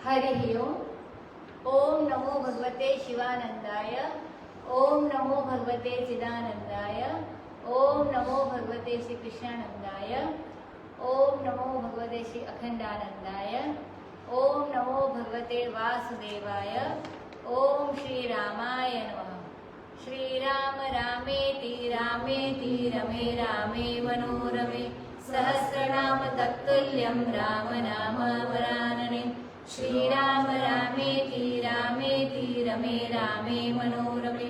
हरि ओम। ओम नमो भगवते शिवानंदाय। ओम नमो भगवते चिदानंदाय। ओम नमो भगवते श्री कृष्णानंदाय। ओम नमो भगवते श्री अखंडानंदाय। ओम नमो भगवते वासुदेवाय। ओम श्री रामाय नमः। श्रीराम रामेति रामेति रमे रामे मनोरमे सहस्रनाम तत्तुल्यं राम नाम वरानने। श्रीराम रामेति रामेति रमे रामे मनोरमे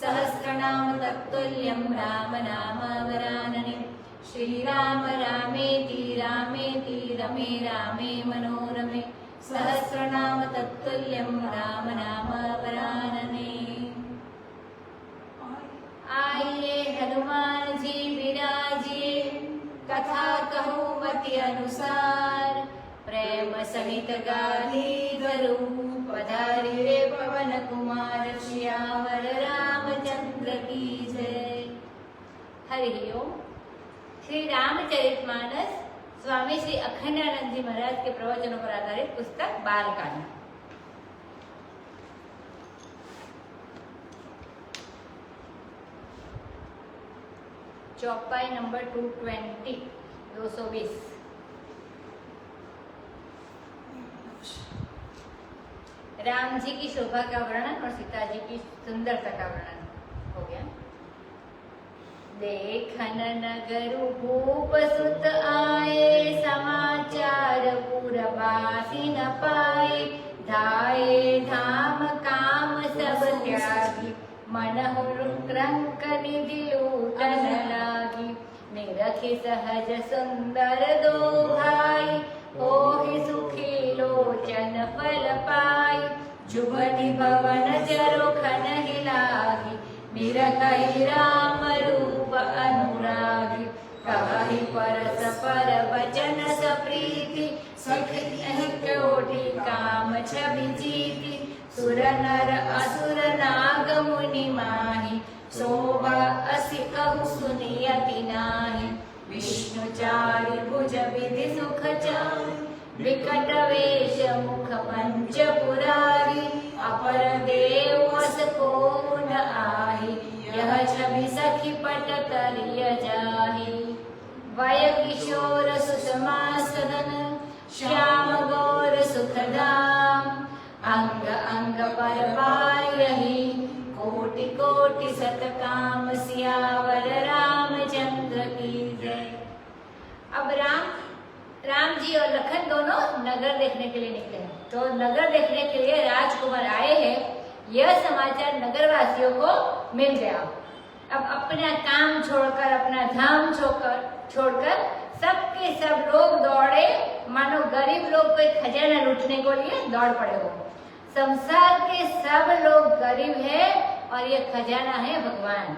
सहस्रनाम तत्तुल्यं राम नाम वरानने। श्रीराम रामेति रामेति रमे रामे मनोरमे सहस्रनाम तत्तुल्यं राम नाम वरानने। आइए हनुमान जी विराजिए, कथा कहूँ मति अनुसार। प्रेम सहित गाली गरु पधारिए पवन कुमार। श्यावर रामचंद्र की जय। हरि ओम। श्री रामचरितमानस स्वामी श्री अखंडानंद जी महाराज के प्रवचनों पर आधारित पुस्तक बालकांड। चौपाई नंबर 220 220। राम जी की शोभा का वर्णन और सीता जी की सुंदरता का वर्णन हो गया। देखन नगर भूप सुत आए, समाचार पुरवासी न पाए। धाये धाम काम सब त्यागी, मनहु रंक निधि लूटन लागी। निरखि सहज सुंदर दो भाई, होहि सुखी लोचन फल पाई। जुबनि भवन जरोखन हिलागी, निरखहि राम रूप अनुरागी। कहि परस पर वचन सप्रीति, सखि कोटि काम छवि जीति। सुर नर असुर नाग मुनि माहि, शोभा असि कहु सुनियति नाहि। विष्णु चारि भुज विधि सुख चारि, विकट वेश मुख पंच पुरारी। अपर देव अस को न आहि, यह छवि सखी पट तलिय जाहि। वय किशोर सुषमा सदन, श्याम गौर सुखधाम। अंग अंग पर बारही, कोटि कोटि सत काम। सियावर रामचंद्र की जय। अब राम जी और लखन दोनों नगर देखने के लिए निकले हैं। तो नगर देखने के लिए राजकुमार आए हैं, यह समाचार नगरवासियों को मिल गया। अब अपना काम छोड़कर, अपना धाम छोड़कर सबके सब लोग दौड़े, मानो गरीब लोग कोई खजाना लूटने को लिए दौड़ पड़े हो। संसार के सब लोग गरीब है और ये खजाना है भगवान।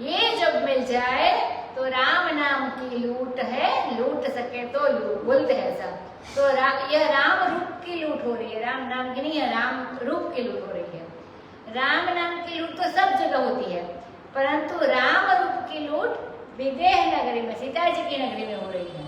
ये जब मिल जाए तो राम नाम की लूट है, लूट सके तो बोलते हैं सब। तो यह राम रूप की लूट हो रही है, राम नाम की नहीं है, राम रूप की लूट हो रही है। राम नाम की लूट तो सब जगह होती है, परंतु राम रूप की लूट विदेह नगरी में, सीता जी की नगरी में हो रही है।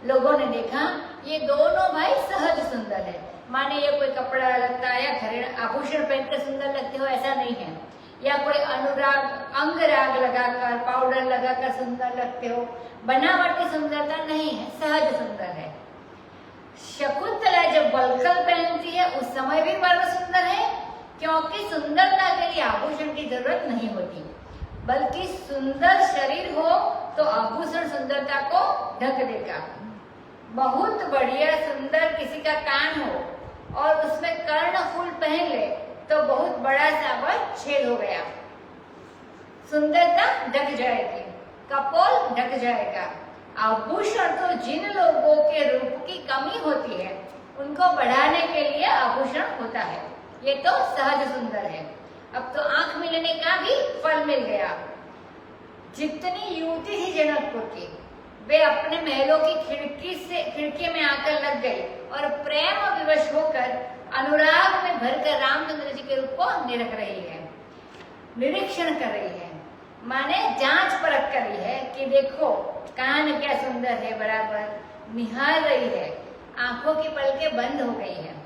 लोगों ने देखा ये दोनों भाई सहज सुंदर है, माने ये कोई कपड़ा लगता या घरेलू आभूषण पहनकर सुंदर लगते हो ऐसा नहीं है, या कोई अनुराग अंगराग लगाकर पाउडर लगाकर सुंदर लगते हो, बनावटी सुंदरता नहीं है, सहज सुंदर है। शकुंतला जब बलकल पहनती है उस समय भी वर्ण सुंदर है, क्योंकि सुंदरता के लिए आभूषण की जरूरत नहीं होती, बल्कि सुंदर शरीर हो तो आभूषण सुंदरता को ढक देगा। बहुत बढ़िया सुंदर किसी का कान हो और उसमें कर्ण फूल पहन ले तो बहुत बड़ा सा वह छेद हो गया, सुंदरता ढक जाएगी, कपोल ढक जाएगा। आभूषण तो जिन लोगों के रूप की कमी होती है उनको बढ़ाने के लिए आभूषण होता है, ये तो सहज सुंदर है। अब तो आंख मिलने का भी फल मिल गया। जितनी युवती थी जनकपुर की, वे अपने महलों की खिड़की में आकर लग गई और प्रेम विवश होकर अनुराग में भरकर रामचंद्र जी के रूप को निरख रही है, निरीक्षण कर रही है, माने जांच परख कर रही है कि देखो कान क्या सुंदर है, बराबर निहार रही है। आंखों की पलकें बंद हो गई है।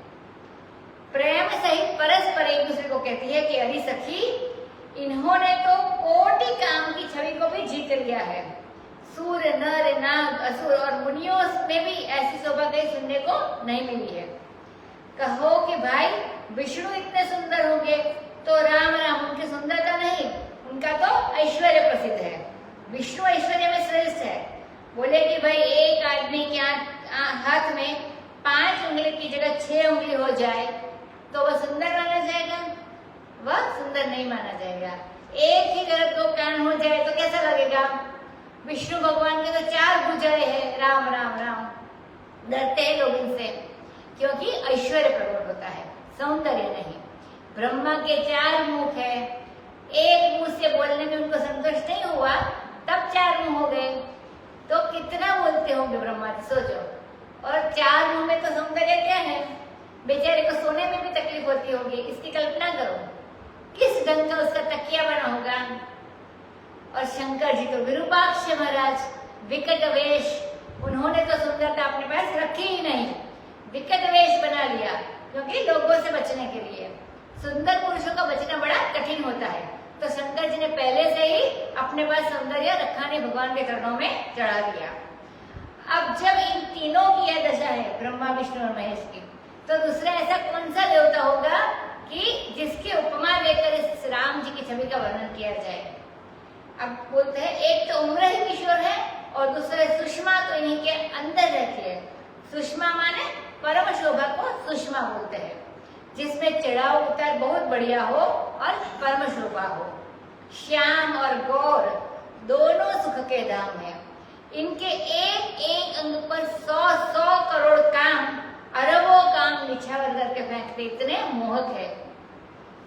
प्रेम सहित परस्पर एक दूसरे को कहती है कि अरे सखी, इन्होंने तो कोटि काम की छवि को भी जीत लिया है। सूर्य, नर, नाग, असुर और मुनियों में भी ऐसी शोभा कहीं सुनने को नहीं मिली है। कहो कि भाई विष्णु इतने सुंदर होंगे तो राम उनकी सुंदरता नहीं, उनका तो ऐश्वर्य प्रसिद्ध है। विष्णु ऐश्वर्य में श्रेष्ठ है। बोले कि भाई एक आदमी के हाथ में 5 उंगली की जगह 6 उंगली हो जाए तो वह सुंदर माना जाएगा? वह सुंदर नहीं माना जाएगा। एक ही तरफ 2 कान हो जाए तो कैसा लगेगा? विष्णु भगवान के तो 4 भुजाएं हैं। राम राम राम, डरते हैं लोग इनसे, क्योंकि ऐश्वर्य प्रकट होता है, सौंदर्य नहीं। ब्रह्मा के 4 मुख है, एक मुंह से बोलने में उनको संतोष नहीं हुआ, तब 4 मुंह हो गए। तो कितना बोलते होंगे ब्रह्मा जी, सोचो। और 4 मुंह में तो सौंदर्य क्या है? बेचारे को सोने में भी तकलीफ होती होगी। इसकी कल्पना करो, किस ढंग का उसका तकिया बना होगा। और शंकर जी तो विरूपाक्ष महाराज, विकट वेश, उन्होंने तो सुंदरता अपने पास रखी ही नहीं, विकट वेश बना लिया, क्योंकि लोगों से बचने के लिए। सुंदर पुरुषों का बचना बड़ा कठिन होता है, तो शंकर जी ने पहले से ही अपने पास सौंदर्य रखा नहीं, भगवान के चरणों में चढ़ा दिया। अब जब इन तीनों की यह दशा है, ब्रह्मा, विष्णु और महेश की, तो दूसरा ऐसा कौन सा देवता होगा कि जिसकी उपमा लेकर इस राम जी की छवि का वर्णन किया जाए? अब बोलते हैं एक तो उम्र ही किशोर है और दूसरा सुषमा तो इन्हीं के अंदर रहती है। सुषमा माने परम शोभा को सुषमा बोलते हैं, जिसमें चढ़ाव उतार बहुत बढ़िया हो और परम शोभा हो। श्याम और गौर दोनों सुख के धाम है। इनके एक एक अंग पर 100 करोड़ काम, अरबों काम निछावर करके फेंकते, इतने मोहक है।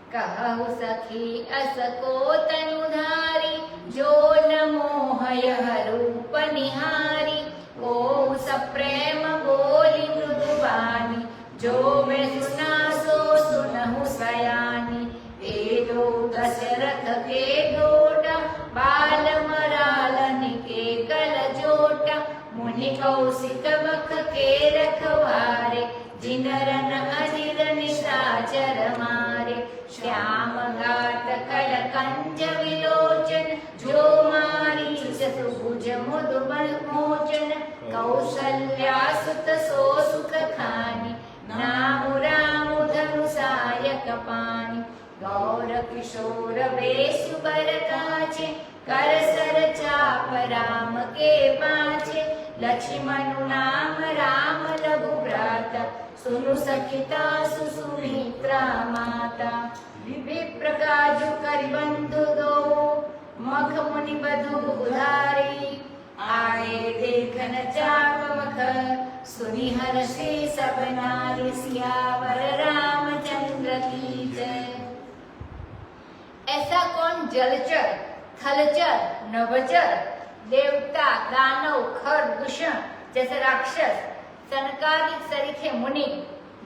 कहु सखी असको तनुधारी, जो न मोहयह रूप निहारी। को सप्रेम बोली मृदुबानी, जो मैं सुना सो सुनहु सयानी। वेदो दशरथ के दोटा, बाल मरालन के कल जोटा। मुनि कौशिक बख के रखवारे, जिनरन अजिर निशाचर मारे। श्याम गात कल कंज विलोचन, जो मारीच सुभुज मुदुमल मोचन। कौसल्या सुत सो सुख खानी, नामु राम धनु सायक पानी। गौर किशोर वेशु बर काचे, कर सर चाप राम के पाछे। लक्ष्मणु नाम राम लघु भ्राता, सुनु सखिता सुमित्रा माता। विप्र काजु करि बंधु दो, मख मुनि बधु उधारी। आए देखन चाप मख, सुनि हर्षि सब नारी। सियावर रामचंद्र की जय। ऐसा कौन जलचर, थलचर, नभचर, देवता, दानव, खर, दूषण जैसे राक्षस, सनकादिक सरीखे मुनि,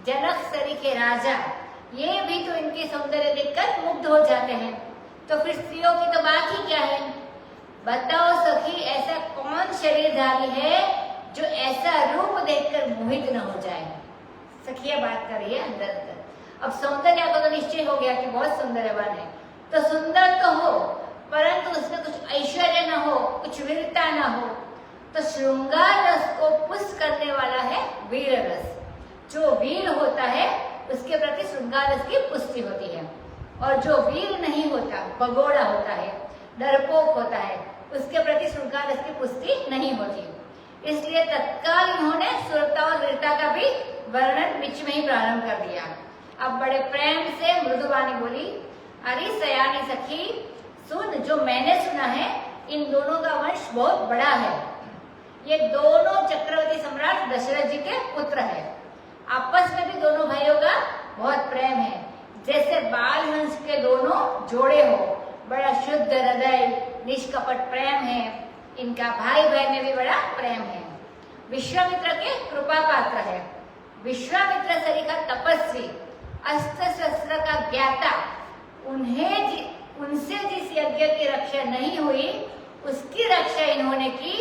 जनक सरीखे राजा, ये भी तो इनके सौंदर्य देखकर मुग्ध हो जाते हैं। तो फिर स्त्रियों की तो बात ही क्या है? बताओ सखी, ऐसा कौन शरीरधारी है जो ऐसा रूप देखकर मोहित न हो जाए? सखिया बात कर रही है अंदर अंदर। अब सौंदर्य को तो निश्चय हो गया कि बहुत सुंदरवान है, तो सुंदर तो हो, परंतु उसमें कुछ ऐश्वर्य न हो, कुछ वीरता न हो। तो श्रृंगार रस को पुष्ट करने वाला है वीर रस। जो वीर होता है उसके प्रति श्रृंगार रस की पुष्टि होती है, और जो वीर नहीं होता, भगोड़ा होता है, डरपोक होता है, उसके प्रति श्रृंगार रस की पुष्टि नहीं होती। इसलिए तत्काल इन्होंने सुरता और वीरता का भी वर्णन बीच में ही प्रारंभ कर दिया। अब बड़े प्रेम से मृदुवाणी बोली, अरे सयानी सखी सुन, जो मैंने सुना है इन दोनों का वंश बहुत बड़ा है। ये दोनों चक्रवर्ती सम्राट दशरथ जी के पुत्र है। आपस में भी दोनों भाइयों का बहुत प्रेम है, जैसे बाल हंस के दोनों जोड़े हो। बड़ा शुद्ध हृदय, निष्कपट प्रेम है इनका। भाई भाई में भी बड़ा प्रेम है। विश्वामित्र के कृपा पात्र है। विश्वामित्र सरीखा तपस्वी, अस्त्र शस्त्र का ज्ञाता। उनसे जिस यज्ञ की रक्षा नहीं हुई, उसकी रक्षा इन्होंने की,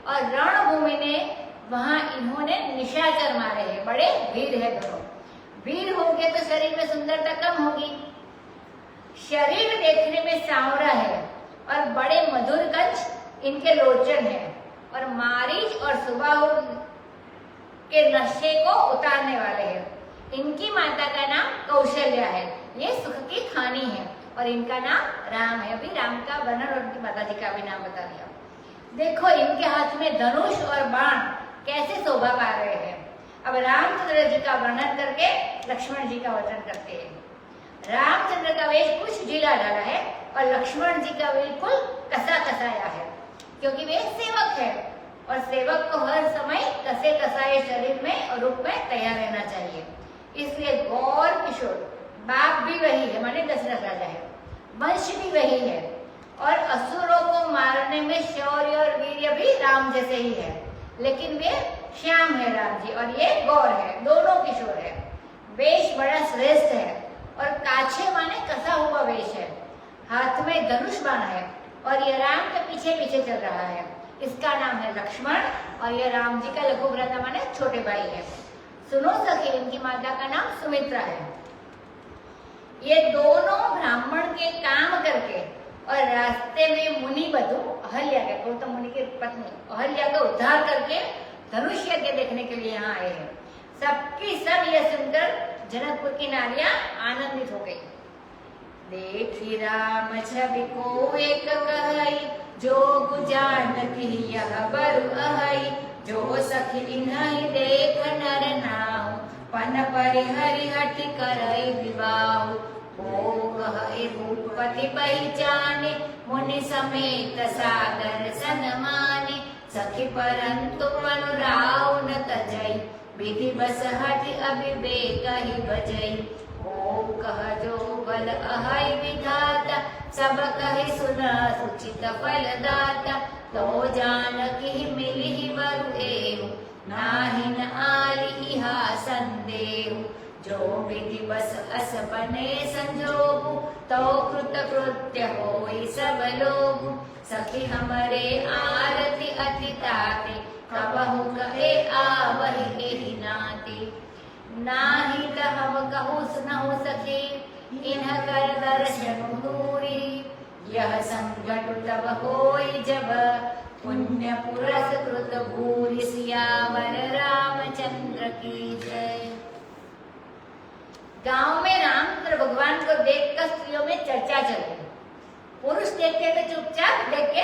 और रणभूमि ने वहां इन्होंने निशाचर मारे हैं। बड़े वीर है दोनों। वीर होंगे तो शरीर में सुंदरता कम होगी। शरीर देखने में सांवरा है और बड़े मधुर कंच इनके लोचन है, और मारीच और सुबाहु के नशे को उतारने वाले हैं। इनकी माता का नाम कौशल्या है, ये सुख की खानी है, और इनका नाम राम है। अभी राम का वर्णन और उनकी माता जी का भी नाम बता दिया। देखो इनके हाथ में धनुष और बाण कैसे शोभा पा रहे हैं। अब रामचंद्र जी का वर्णन करके लक्ष्मण जी का वर्णन करते हैं। रामचंद्र का वेश कुछ ढीला ढाला है और लक्ष्मण जी का बिल्कुल कसा कसाया है, क्योंकि वे सेवक है और सेवक को हर समय कसे कसाए शरीर में और रूप में तैयार रहना चाहिए। इसलिए गौर किशोर, बाप भी वही है माने दशरथ राजा है, वंश भी वही है, और असुरों को मारने में शौर्य और वीर्य भी राम जैसे ही है, लेकिन वे श्याम है राम जी और ये गौर है, दोनों किशोर है। वेश बड़ा श्रेष्ठ है और काछे माने कसा हुआ वेश है। हाथ में धनुष बाण है और ये राम के पीछे पीछे चल रहा है। इसका नाम है लक्ष्मण और ये राम जी का लघु भ्राता माने छोटे भाई है। सुनो सखी, इनकी माता का नाम सुमित्रा है। ये दोनों ब्राह्मण के काम करके और रास्ते में मुनि बधू अहल्या के, गौतम मुनि की पत्नी अहल्या का उद्धार करके धनुष यज्ञ देखने के लिए यहाँ आए हैं। सबकी सब यह सुनकर जनकपुर की नारियां आनंदित हो गई। देखी राम छवि को एक कहई, जो जानती यह बरु अहई, जो सखी इन्हई देख नर नाहु, पन परिहरि हठि करई विवाहु। ओ कहे भूपति पहचाने, मुनि समेत सादर सन माने, सखी परंतु अनुराव न तजई, विधि बस हठि अविवेक ही बजई। ओ कह जो बल अहै विधाता, सब कहि सुना सुचित फल दाता। तो जानकी मिलिहि बरु एहु, नाहि न आली इहा संदेहु। जो विधि बस अस बने संजोगु, तो कृत कृत्य होई सब लोगु। सखी हमरे आरती अति ताते, कबहु कहे आवहि एहि नाते। नाही कहब कहु सुनहु सखी, इन्ह कर दर्शन दूरी। यह संकट तब होई जब, पुण्य पुरस्कृत भूरि। सियावर रामचंद्र की जय। गांव में रामचंद्र भगवान को देखकर स्त्रियों में चर्चा चल रही। पुरुष देखते तो चुपचाप देख के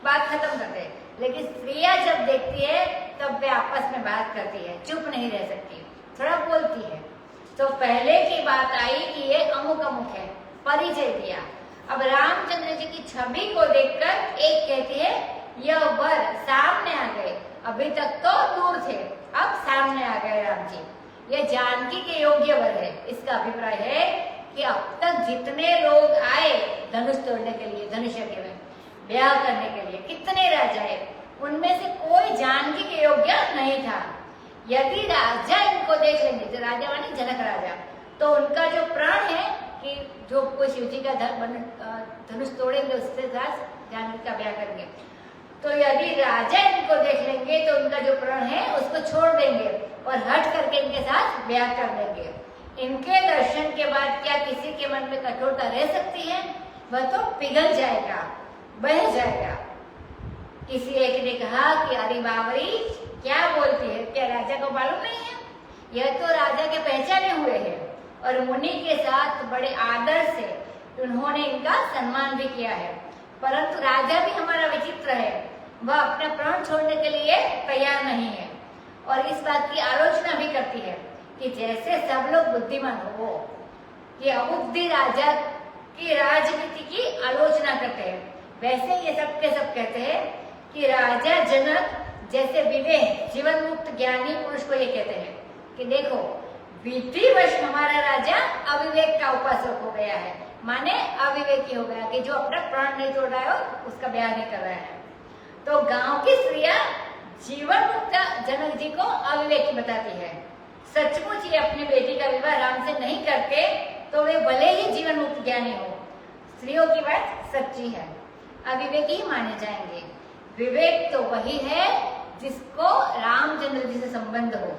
बात खत्म करते, लेकिन स्त्रियां जब देखती है तब वे आपस में बात करती है, चुप नहीं रह सकती, थोड़ा बोलती है। तो पहले की बात आई कि ये अमुक अमुक है, परिचय दिया। अब रामचंद्र जी की छवि को देखकर एक कहती है यह वर सामने आ गए, अभी तक तो दूर थे, अब सामने आ गए राम जी, ये जानकी के योग्य वर है। इसका अभिप्राय है कि अब तक जितने लोग आए धनुष तोड़ने के लिए, धनुष यज्ञ में ब्याह करने के लिए, कितने राजाए, उनमें से कोई जानकी के योग्य नहीं था। यदि राजा इनको देख लेंगे, जो राजा माने जनक राजा, तो उनका जो प्राण है कि जो कोई शिवजी का धनुष तोड़ेंगे उसके साथ जानकी का ब्याह करेंगे, तो यदि राजा इनको देख लेंगे तो उनका जो प्राण है उसको छोड़ देंगे और हट करके इनके साथ ब्याह कर देंगे। इनके दर्शन के बाद क्या किसी के मन में कठोरता रह सकती है? वह तो पिघल जाएगा, बह जाएगा। किसी एक ने कहा कि अरे बावरी क्या बोलती है, क्या राजा को मालूम नहीं है? यह तो राजा के पहचाने हुए हैं और मुनि के साथ बड़े आदर से उन्होंने इनका सम्मान भी किया है। परंतु राजा भी हमारा विचित्र है, वह अपना प्राण छोड़ने के लिए तैयार नहीं है और इस बात की आलोचना भी करती है कि जैसे सब लोग बुद्धिमान हो, कि अबुद्धि राजा की राजनीति की आलोचना करते हैं, वैसे ये सब के सब कहते हैं कि राजा जनक जैसे विवेक जीवन मुक्त ज्ञानी पुरुष को ये कहते हैं कि देखो विधिवश हमारा राजा अविवेक का उपासक हो गया है, माने अविवेकी हो गया कि जो अपना प्राण नहीं तोड़ रहा है उसका ब्याह नहीं कर रहा है। तो गांव की स्त्रियां जीवन मुक्त जनक जी को अविवेकी बताती है। सचमुच ये अपनी बेटी का विवाह राम से नहीं करते तो वे भले ही जीवन मुक्त ज्ञानी हो, स्त्रियों की बात सच्ची है, अविवेकी ही माने जाएंगे। विवेक तो वही है जिसको रामचंद्र जी से संबंध हो।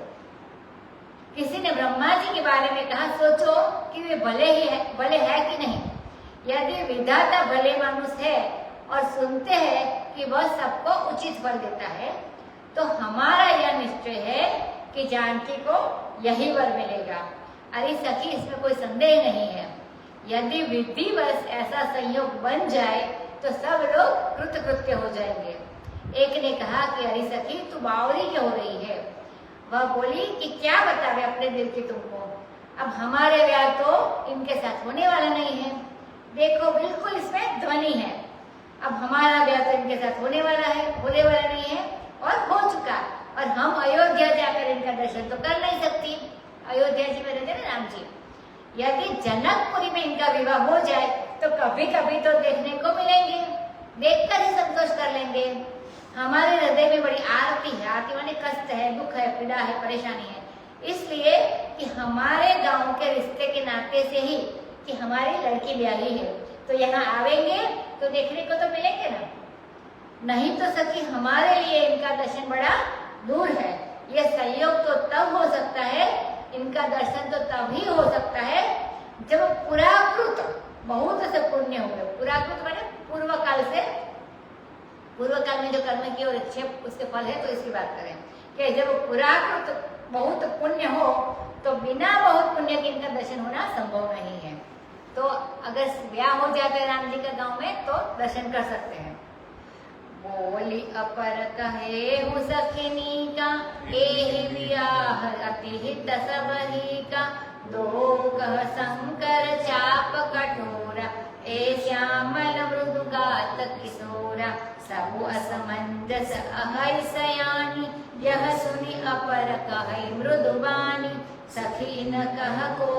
किसी ने ब्रह्मा जी के बारे में कहा, सोचो कि वे भले है कि नहीं। यदि विधाता भले मनुष्य है और सुनते हैं कि वह सबको उचित फल देता है, तो हमारा यह निश्चय है कि जानकी को यही वर मिलेगा। अरे सखी, इसमें कोई संदेह नहीं है। यदि विधिवश ऐसा संयोग बन जाए तो सब लोग कृतकृत्य हो जाएंगे। एक ने कहा कि अरे सखी, तू बावरी क्यों हो रही है? वह बोली कि क्या बतावे अपने दिल की तुमको। अब हमारे ब्याह तो इनके साथ होने वाला नहीं है। देखो, बिल्कुल इसमें ध्वनि है। अब हमारा ब्याह तो इनके साथ होने वाला नहीं है और हो चुका। और हम अयोध्या जाकर इनका दर्शन तो कर नहीं सकती। अयोध्या जी में रहते ना राम जी। यदि जनकपुरी में इनका विवाह हो जाए तो कभी कभी तो देखने को मिलेंगे, देखकर ही संतोष कर लेंगे। हमारे हृदय में बड़ी आरती है। आरती माने कष्ट है, दुख है, पीड़ा है, परेशानी है। इसलिए कि हमारे गांव के रिश्ते के नाते से ही कि हमारी लड़की ब्याही है, तो यहाँ आवेंगे तो देखने को तो मिलेंगे ना। नहीं तो सखी, हमारे लिए इनका दर्शन बड़ा दूर है। ये संयोग तो तब हो सकता है, इनका दर्शन तो तभी हो सकता है जब पुराकृत बहुत से पुण्य होंगे। पुराकृत माने पूर्व काल में जो कर्म किए और अच्छे उसके फल है। तो इसकी बात करें कि जब पुराकृत बहुत पुण्य हो तो बिना बहुत पुण्य के इनका दर्शन होना संभव नहीं है। तो अगर ब्याह हो जाता है राम जी का गांव में तो दर्शन कर सकते हैं। बोली अपर कहे हूँ सखिनी का, एहि विवाह अति हित सबहि का। दो कह शंकर चाप कठोरा, ए श्यामल मृदु गात किशोरा। सबु असमंजस अहै सयानी, यह सुनि अपर कहे मृदुबानी। सखी न कह को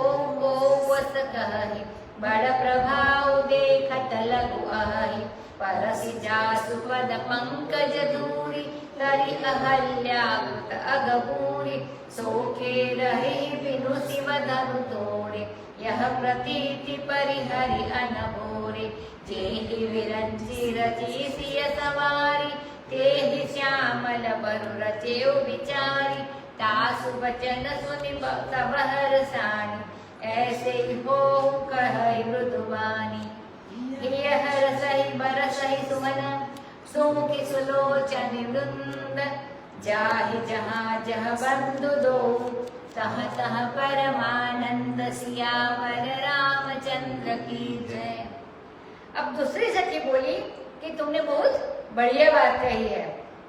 वस कहि, बड़ प्रभाव देखत लघु अहि। परसि जासु पद पंकज दूरी, तरि अहल्या कृत अगबूरी। सोखे रही बिनु शिव धनु तोड़े, यह प्रतीति परिहरि अनभोरे। जेहि विरंचि रची सिय सवारी, तेहि श्यामल बरु रचेउ विचारी। तासु वचन सुनि तब हरसानी, ऐसे हो कहै मृदुवानी। हरसहि बरसहि सुमन, सुमुखि सुलोचन वृंद। जाहि जहाँ जह बंधु दो, तह तह परमानंद। सियावर रामचंद्र की जय। अब दूसरी सखी बोली कि तुमने बहुत बढ़िया बात कही है।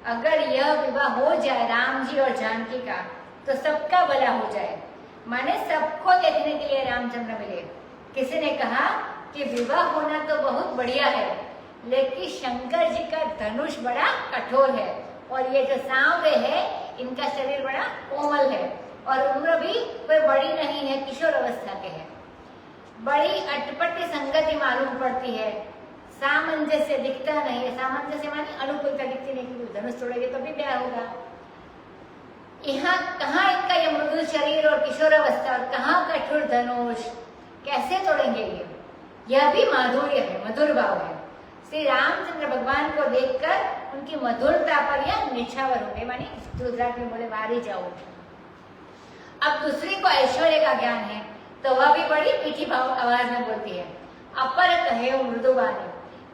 अगर यह विवाह हो जाए राम जी और जानकी का तो सबका भला हो जाए, माने सबको देखने के लिए रामचंद्र मिले। किसी ने कहा कि विवाह होना तो बहुत बढ़िया है, लेकिन शंकर जी का धनुष बड़ा कठोर है और ये जो सांवरे है इनका शरीर बड़ा कोमल है और उम्र भी कोई बड़ी नहीं है, किशोर अवस्था के है। बड़ी अटपटी संगति मालूम पड़ती है, सामंजस्य दिखता नहीं है। सामंजस्य माने अनुकूलता दिखती नहीं कि धनुष तोड़ेंगे तो भी ब्याह होगा। यहाँ कहाँ इनका ये मृदुल शरीर और किशोर अवस्था और कहाँ कठोर धनुष, कैसे तोड़ेंगे ये? यह भी माधुर्य है, मधुर भाव है। श्री रामचंद्र भगवान को देखकर उनकी मधुरता पर यह निछावर हो गए, मानी गुजरात में बोले वारी जाओ। अब दूसरी को ऐश्वर्य का ज्ञान है तो वह भी बड़ी मीठी भाव आवाज में बोलती है, अपर कहे मृदुवानी,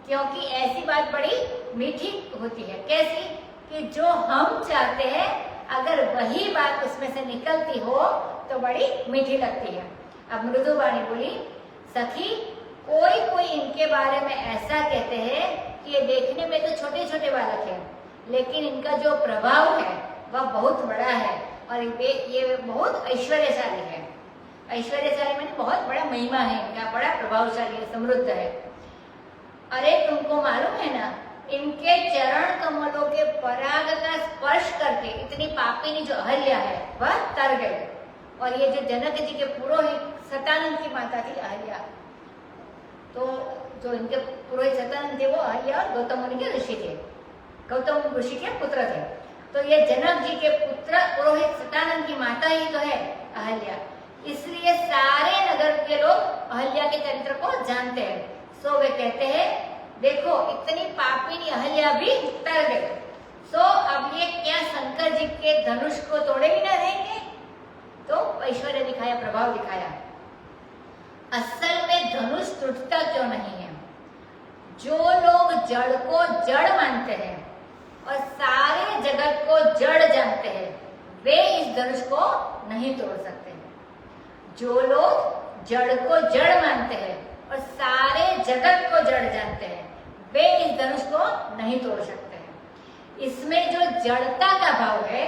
क्योंकि ऐसी बात बड़ी मीठी होती है। कैसी? कि जो हम चाहते हैं अगर वही बात उसमें से निकलती हो तो बड़ी मीठी लगती है। अब मृदुवानी बोली, सखी कोई इनके बारे में ऐसा कहते हैं कि ये देखने में तो छोटे छोटे बालक हैं, लेकिन इनका जो प्रभाव है वह बहुत बड़ा है और ये बहुत ऐश्वर्यशाली है। ऐश्वर्यशाली माने बहुत बड़ा महिमा है इनका, बड़ा प्रभावशाली है, समृद्ध है। अरे तुमको मालूम है ना, इनके चरण कमलों के पराग का स्पर्श करके इतनी पापिनी जो अहल्या है वह तर गई। और ये जो जनक जी के पुरोहित सतानंद की माता थी अहल्या, तो जो इनके पुरोहित सतानंद थे वो अहल्या और गौतम मुनि के ऋषि थे, गौतम ऋषि के पुत्र थे। तो ये जनक जी के पुत्र पुरोहित सतानंद की माता ही तो है अहल्या, इसलिए सारे नगर के लोग अहल्या के चरित्र को जानते हैं। सो वे कहते हैं देखो इतनी पापिनी अहल्या भी तर गई। सो अब ये क्या शंकर जी के धनुष को तोड़े बिना रहेंगे? तो ऐश्वर्य दिखाया, प्रभाव दिखाया। असल में धनुष टूटता क्यों नहीं है? जो लोग जड़ को जड़ मानते हैं और सारे जगत को जड़ जानते हैं, वे इस धनुष को नहीं तोड़ सकते। जो लोग जड़ को जड़ मानते हैं और सारे जगत को जड़ जानते हैं, वे इस धनुष को नहीं तोड़ सकते हैं। इसमें जो जड़ता का भाव है,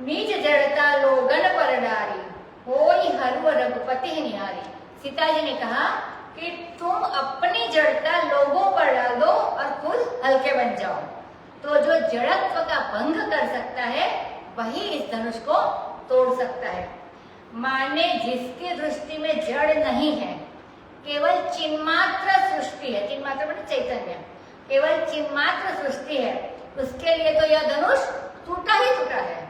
निज जड़ता लोगन पर डारी, होई हरव रघुपति निहारी। सीता जी ने कहा कि तुम अपनी जड़ता लोगों पर डाल दो और खुद हल्के बन जाओ। तो जो जड़त्व का भंग कर सकता है, वही इस धनुष को तोड़ सकता है। माने जिसकी दृष्टि में जड़ नहीं है, केवल चिन्मात्र सृष्टि है, चिन्मात्र माने चैतन्य, केवल चिन्मात्र सृष्टि है, उसके लिए तो यह धनुष टूटा ही टूटा है।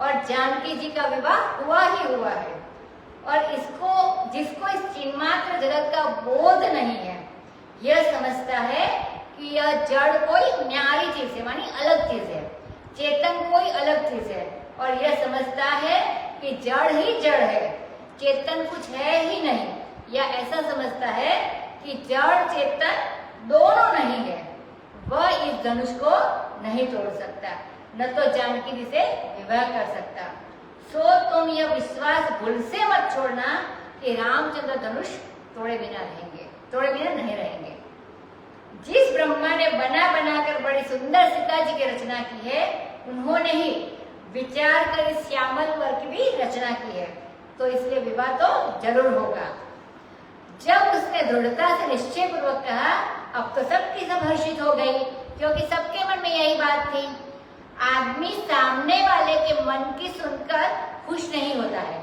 और जानकी जी का विवाह हुआ ही हुआ है। और जिसको इस चिन्मात्र जगत का बोध नहीं है, यह समझता है कि यह जड़ कोई न्यारी चीज है, मानी अलग चीज है, चेतन कोई अलग चीज है। और यह समझता है कि जड़ ही जड़ है, चेतन कुछ है ही नहीं, या ऐसा समझता है कि जड़ चेतन दोनों नहीं है, वह इस धनुष को नहीं तोड़ सकता, न तो जानकी जी से विवाह कर सकता। सो तुम यह विश्वास भूल से मत छोड़ना कि रामचंद्र धनुष तोड़े बिना रहेंगे, तोड़े बिना नहीं रहेंगे। जिस ब्रह्मा ने बना बनाकर बड़ी सुंदर सीता जी की रचना की है, उन्होंने ही विचार कर श्यामल वर की भी रचना की है, तो इसलिए विवाह तो जरूर होगा। जब उसने दृढ़ता से निश्चय पूर्वक कहा, अब तो सबकी सब हर्षित हो गई, क्योंकि सबके मन में यही बात थी। आदमी सामने वाले के मन की सुनकर खुश नहीं होता है,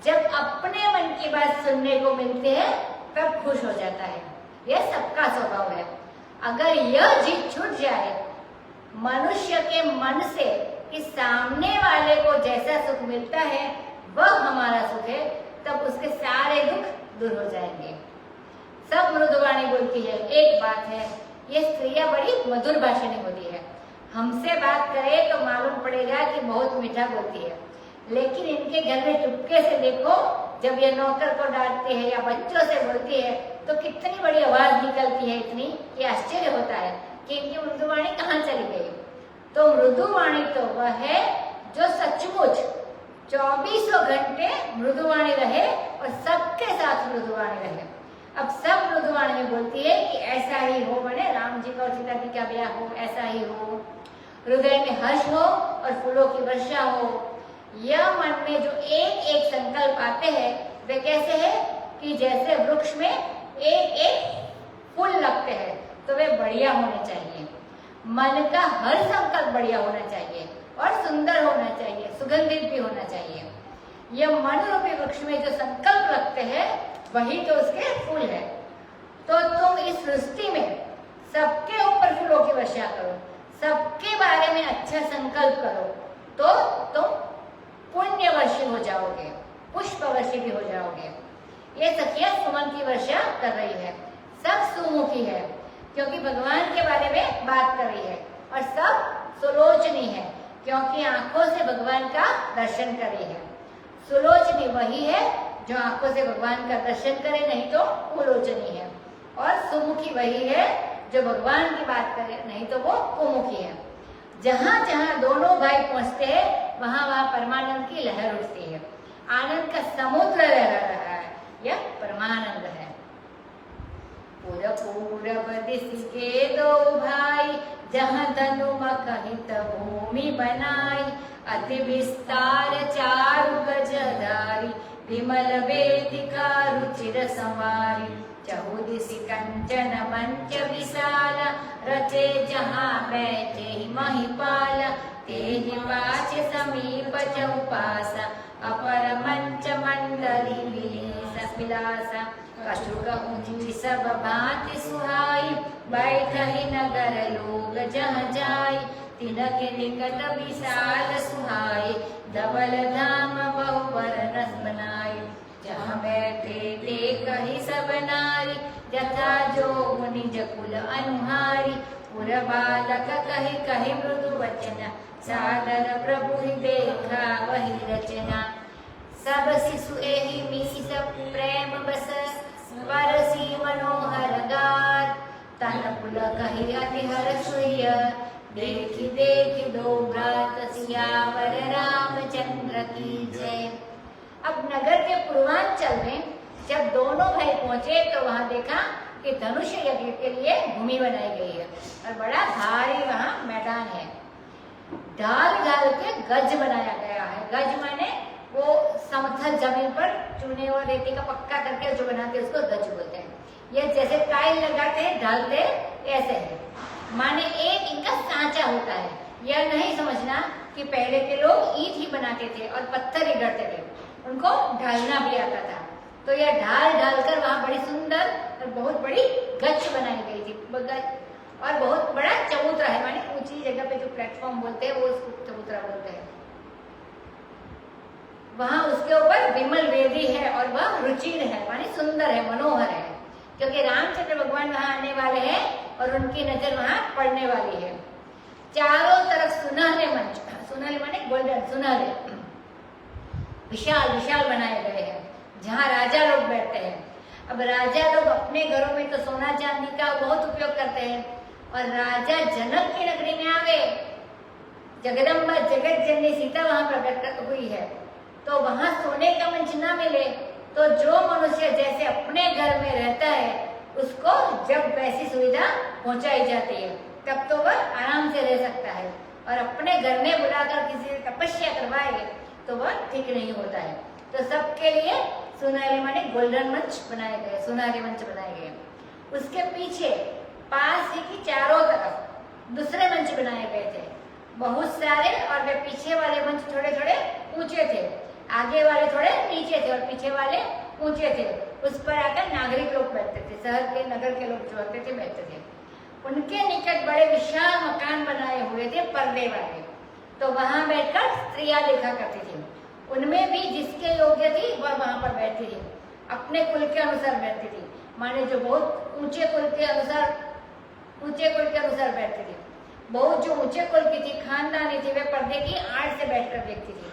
जब अपने मन की बात सुनने को मिलती है तब खुश हो जाता है। यह सबका स्वभाव है। अगर यह जीत छूट जाए मनुष्य के मन से कि सामने वाले को जैसा सुख मिलता है वह हमारा सुख है, तब उसके सारे दुख दूर हो जाएंगे। सब मृदुवाणी बोलती है। एक बात है, ये स्त्रियां बड़ी मधुर भाषणी होती है। हमसे बात करे तो मालूम पड़ेगा कि बहुत मीठा बोलती है, लेकिन इनके घर में चुपके से देखो, जब ये नौकर को डांटती है या बच्चों से बोलती है तो कितनी बड़ी आवाज निकलती है, इतनी कि आश्चर्य होता है कि इनकी मृदुवाणी कहाँ चली गई। तो मृदुवाणी तो वह है जो सचमुच 24 घंटे मृदुवाणी रहे और सबके साथ मृदुवाणी रहे। अब सब मृदुवाणी में बोलती है कि ऐसा ही हो, बने राम जी का और सीता जी का ब्याह हो, ऐसा ही हो, हृदय में हर्ष हो और फूलों की वर्षा हो। यह मन में जो एक एक संकल्प आते हैं वे कैसे है कि जैसे वृक्ष में एक एक फूल लगते हैं, तो वे बढ़िया होने चाहिए। मन का हर संकल्प बढ़िया होना चाहिए और सुंदर होना चाहिए, सुगंधित भी होना चाहिए। यह मन रूपी वृक्ष में जो संकल्प लगते हैं वही तो उसके फूल है। तो तुम इस सृष्टि में सबके ऊपर फूलों की वर्षा करो, सबके बारे में अच्छा संकल्प करो, तो तुम पुण्यवर्षी हो जाओगे, पुष्पवर्षी भी हो जाओगे। ये सखियां सुमन की वर्षा कर रही है, सब सुमुखी है क्योंकि भगवान के बारे में बात कर रही है, और सब सुलोचनी है क्योंकि आंखों से भगवान का दर्शन कर रही है। सुलोचनी वही है जो आंखों से भगवान का दर्शन करे, नहीं तो कुलोचनी है। और सुमुखी वही है जो भगवान की बात करे, नहीं तो वो कुमुखी है। जहां जहां दोनों भाई पहुंचते हैं वहां वहां परमानंद की लहर उठती है, आनंद का समुद्र लहरा रहा है, यह परमानंद है। पूरब दिश के दो भाई, जहाँ धनु मकहित भूमि बनाई, अति विस्तार चारु गजधारी, विमल वेदिका रुचिर संवारी, चहुदिशि कंचन मंच विशाल, रचे जहाँ बैठे महिपाल, तेहि पाछ समीप चौपास, अपर मंच मंडली विलास, कछुक ऊंची सब भांति सुहाई, बैठहि नगर लोग जह जाई, तिनके निकट विशाल सुहाई, धवल धाम बहु बरनस बनाई, जहाँ बैठे देख ही सब नारी, यथा जो निज कुल अनुहारी। पुर बालक कही कही मृदु वचन, सादर प्रभु ही देखा वही रचना। सब शिशु एहि मीस प्रेम बस, परसी मनोहर गार। तन पुल कही अति हर्ष हुई, देखी देखी दो भ्रात सियावर रामचंद्र की जय। अब नगर के पूर्वांचल में जब दोनों भाई पहुंचे तो वहां देखा कि धनुष यज्ञ के लिए भूमि बनाई गई है और बड़ा भारी वहां मैदान है। ढाल ढाल के गज बनाया गया है। गज माने वो समतल जमीन पर चूने और रेती का पक्का करके जो बनाते हैं उसको गज बोलते हैं। ये जैसे टाइल लगाते हैं ढालते ऐसे है, माने एक इनका सांचा होता है। यह नहीं समझना कि पहले के लोग ईंट ही बनाते थे और पत्थर ही गढ़ते थे, उनको ढालना भी आता था। तो यह ढाल ढालकर वहां बड़ी सुंदर और बहुत बड़ी गच बनाई गई थी। और बहुत बड़ा चबूतरा है, माने ऊंची जगह पे जो प्लेटफॉर्म बोलते हैं वो उसको चबूतरा बोलते हैं। वहां उसके ऊपर विमल वेदी है और वह रुचिर है, माने सुंदर है, मनोहर है, क्योंकि रामचंद्र भगवान वहां आने वाले हैं और उनकी नजर वहां पड़ने वाली है। चारों तरफ सुनहरे मंच, सुनहरे माने गोल्डन, सुनहरे विशाल विशाल बनाए गए हैं जहाँ राजा लोग बैठते हैं। अब राजा लोग अपने घरों में तो सोना चांदी का बहुत उपयोग करते हैं, और राजा जनक की नगरी में आ गए, जगदम्बा जगत जननी सीता वहां प्रकट हुई है, तो वहां सोने का मंच ना मिले तो जो मनुष्य जैसे अपने घर में रहता है उसको जब वैसी सुविधा पहुंचाई जाती है तब तो वह आराम से रह सकता है, और अपने घर में बुलाकर किसी से तपस्या करवाए तो वह ठीक नहीं होता है। तो सबके लिए सुनहरे माने गोल्डन मंच बनाए गए, सुनहरे मंच बनाए गए। उसके पीछे पास ही की चारों तरफ दूसरे मंच बनाए गए थे, बहुत सारे, और वे पीछे वाले मंच थोड़े थोड़े ऊंचे थे, आगे वाले थोड़े नीचे थे और पीछे वाले ऊंचे थे। उस पर आकर नागरिक लोग बैठते थे, शहर के नगर के लोग जो होते थे बैठते थे। उनके निकट बड़े विशाल मकान बनाए हुए थे पर्दे वाले, तो वहां बैठकर स्त्रियां देखा करती थी। उनमें भी जिसके योग्य थी वह वहां पर बैठती थी, अपने कुल के अनुसार बैठती थी, माने जो बहुत ऊंचे कुल के अनुसार बैठती थी। बहुत जो ऊंचे कुल की थी, खानदानी थी, वे पर्दे की आड़ से बैठकर देखती थी,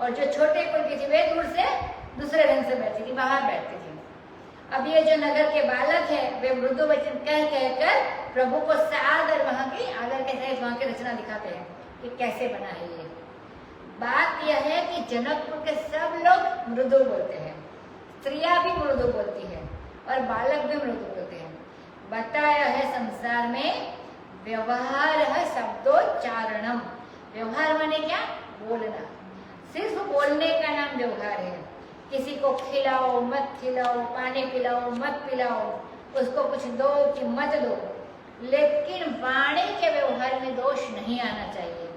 और जो छोटे कुल की थी वे दूर से दूसरे ढंग से बैठती थी, बाहर बैठती थी। अब ये जो नगर के बालक है वे मृदु वचन कह कहकर प्रभु को सादर वहां की आदर के सहित वहां की रचना दिखाते हैं कि कैसे बना है ये। बात यह है कि जनकपुर के सब लोग मृदु बोलते हैं, स्त्रियां भी मृदु बोलती है और बालक भी मृदु बोलते हैं। बताया है संसार में व्यवहार है शब्दोच्चारणम। व्यवहार माने क्या? बोलना। सिर्फ बोलने का नाम व्यवहार है। किसी को खिलाओ मत खिलाओ, पानी पिलाओ मत पिलाओ, उसको कुछ दो कि मत दो, लेकिन वाणी के व्यवहार में दोष नहीं आना चाहिए।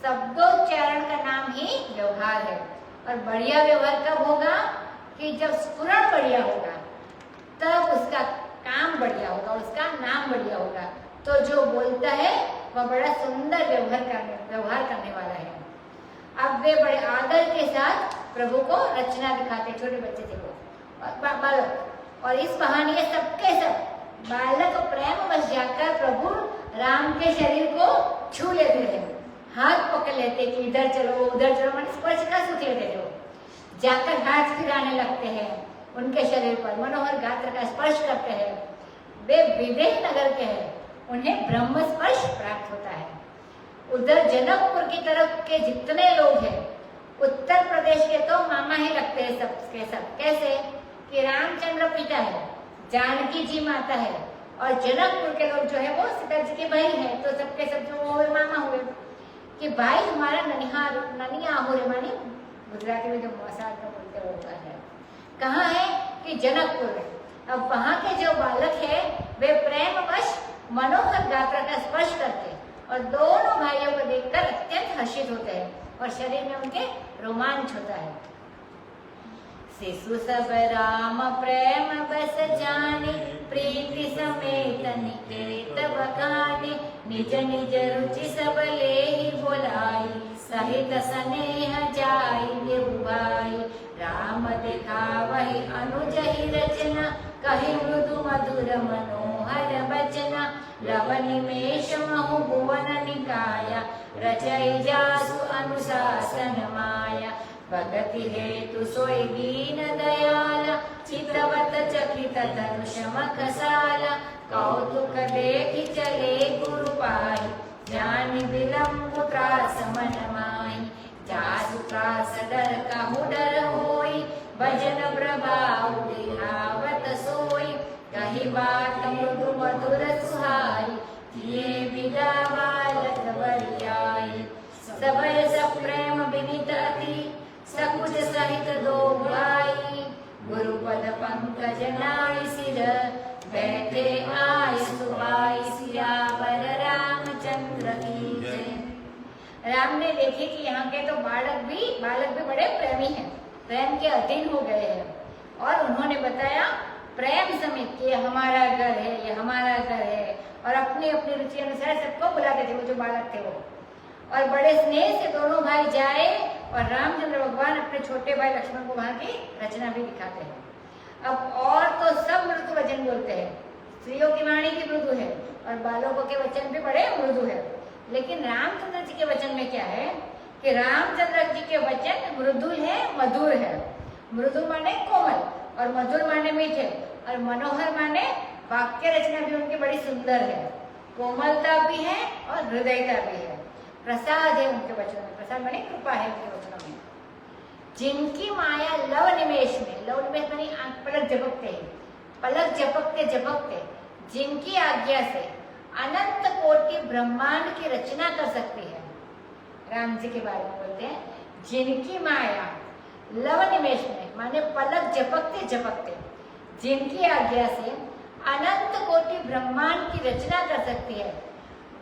शब्दोच्चारण का नाम ही व्यवहार है। और बढ़िया व्यवहार कब होगा? कि जब स्फुरण बढ़िया होगा, तब उसका काम बढ़िया होगा, उसका नाम बढ़िया होगा। तो जो बोलता है वह बड़ा सुंदर व्यवहार करने वाला है। अब वे बड़े आदर के साथ प्रभु को रचना दिखाते, छोटे बच्चे थे वो बालक, और इस बहाने ये सबके सब बालक प्रेम बस जाकर प्रभु राम के शरीर को छू लेते थे, हाथ पकड़ लेते कि इधर चलो उधर चलो, मन स्पर्श का सुख लेते थे। जाकर हाथ फिराने लगते हैं उनके शरीर पर, मनोहर गात्र का स्पर्श करते हैं। वे विदेह नगर के हैं, उन्हें ब्रह्म स्पर्श प्राप्त होता है। उधर जनकपुर की तरफ के जितने लोग हैं, उत्तर प्रदेश के तो मामा ही लगते हैं सबके सब। कैसे कि रामचंद्र पिता है, जानकी जी माता है, और जनकपुर के लोग जो है वो सीता जी के भाई है, तो सबके सब जो हुए मामा हुए कि भाई हमारा ननिया हो रे, मानी गुजराती में जो मसाज में बोलते होता है। कहाँ है? कि जनकपुर में। अब वहाँ के जो बालक है वे प्रेमवश मनोहर गात्र का स्पर्श करते और दोनों भाइयों को देखकर अत्यंत हर्षित होते हैं और शरीर में उनके रोमांच होता है। शिशु सब राम प्रेम बस जाने, प्रीति समेत निकेत बखाने, निज निज रुचि सब ले ही बोलाई, सहित स्नेह जाई देहु भाई, राम दिखावहि अनुज ही रचना, कहि मृदु मधुर मनोहर बचना। लव निमेष महु भुवन निकाया, रचई जासु अनुशासन माया। भगति हेतु सोई दीन दयाला, चितवत चकित तनु शमख साला। कौतुक देखि चले गुरु पाहि, ज्ञानी विलंब त्रास मन माहि। जासु त्रास डर कहु डर होई, भजन प्रभाव दिखावत सोई। कही बात मृदु मधुर सुहाई, किए विदा बालक बरियाई। सबय सप्रेम विनित अति, सकुच सहित दो भाई। गुरुपद पंकज नाई सिर, बैठे आय सुहाई। सियावर रामचंद्र की जय। राम ने देखे कि यहाँ के तो बालक भी बड़े प्रेमी हैं, प्रेम के अधीन हो गए हैं। और उन्होंने बताया प्रेम समेत कि ये हमारा घर है, ये हमारा घर है। और अपनी अपनी रुचि अनुसार सबको बुलाते थे, वो जो बालक थे वो। और बड़े स्नेह से दोनों भाई जाए और रामचंद्र भगवान अपने छोटे भाई लक्ष्मण को वहां की रचना भी दिखाते हैं। अब और तो सब मृदु वचन बोलते हैं, स्त्रियों की वाणी भी मृदु है और बालकों के वचन भी बड़े मृदु है। लेकिन रामचंद्र जी के वचन में क्या है कि रामचंद्र जी के वचन मृदु है, मधुर है। मृदु माने कोमल और मधुर माने मीठे और मनोहर माने वाक्य रचना भी उनकी बड़ी सुंदर है, कोमलता भी है और हृदयता भी है। प्रसाद है उनके वचनों में, प्रसाद माने कृपा है उनके वचनों में। जिनकी माया लव निमेष में, लव निमेष माने पलक झपकते हैं, पलक झपकते झपकते जिनकी आज्ञा से अनंत कोटि ब्रह्मांड की रचना कर सकती है। राम जी के बारे में बोलते हैं जिनकी माया लव निमेष में माने पलक झपकते झपकते जिनकी आज्ञा से अनंत कोटि ब्रह्मांड की रचना कर सकती है,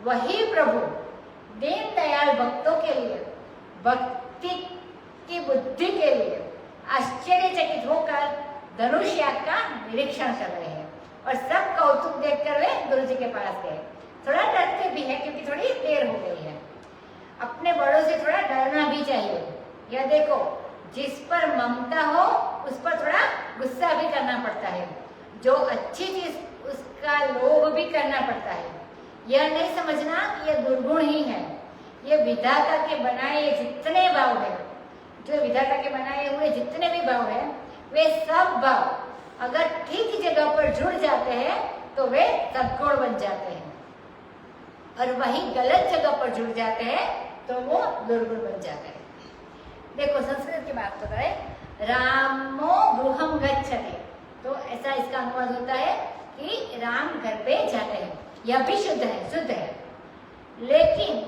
वही प्रभु दीन दयाल भक्तों के लिए भक्ति की बुद्धि के लिए आश्चर्यचकित होकर धनुष याग का निरीक्षण कर रहे हैं। और सब कौतुक देखकर वे गुरु जी के पास गए। थोड़ा डरते भी है क्योंकि थोड़ी देर हो गई है। अपने बड़ों से थोड़ा डरना भी चाहिए। यह देखो, जिस पर ममता हो उस पर थोड़ा गुस्सा भी करना पड़ता है, जो अच्छी चीज उसका लोभ भी करना पड़ता है। यह नहीं समझना कि यह दुर्गुण ही है। ये विधाता के बनाए जितने भाव है, जो विधाता के बनाए हुए जितने भी भाव है, वे सब भाव अगर ठीक जगह पर जुड़ जाते हैं तो वे सद्गुण बन जाते हैं, और वही गलत जगह पर जुड़ जाते हैं तो वो दुर्गुण बन जाते हैं। देखो संस्कृत की बात होता है, रामो गृहम गच्छति, तो ऐसा इसका अनुवाद होता है कि राम घर पे जाते हैं। यह भी शुद्ध है, लेकिन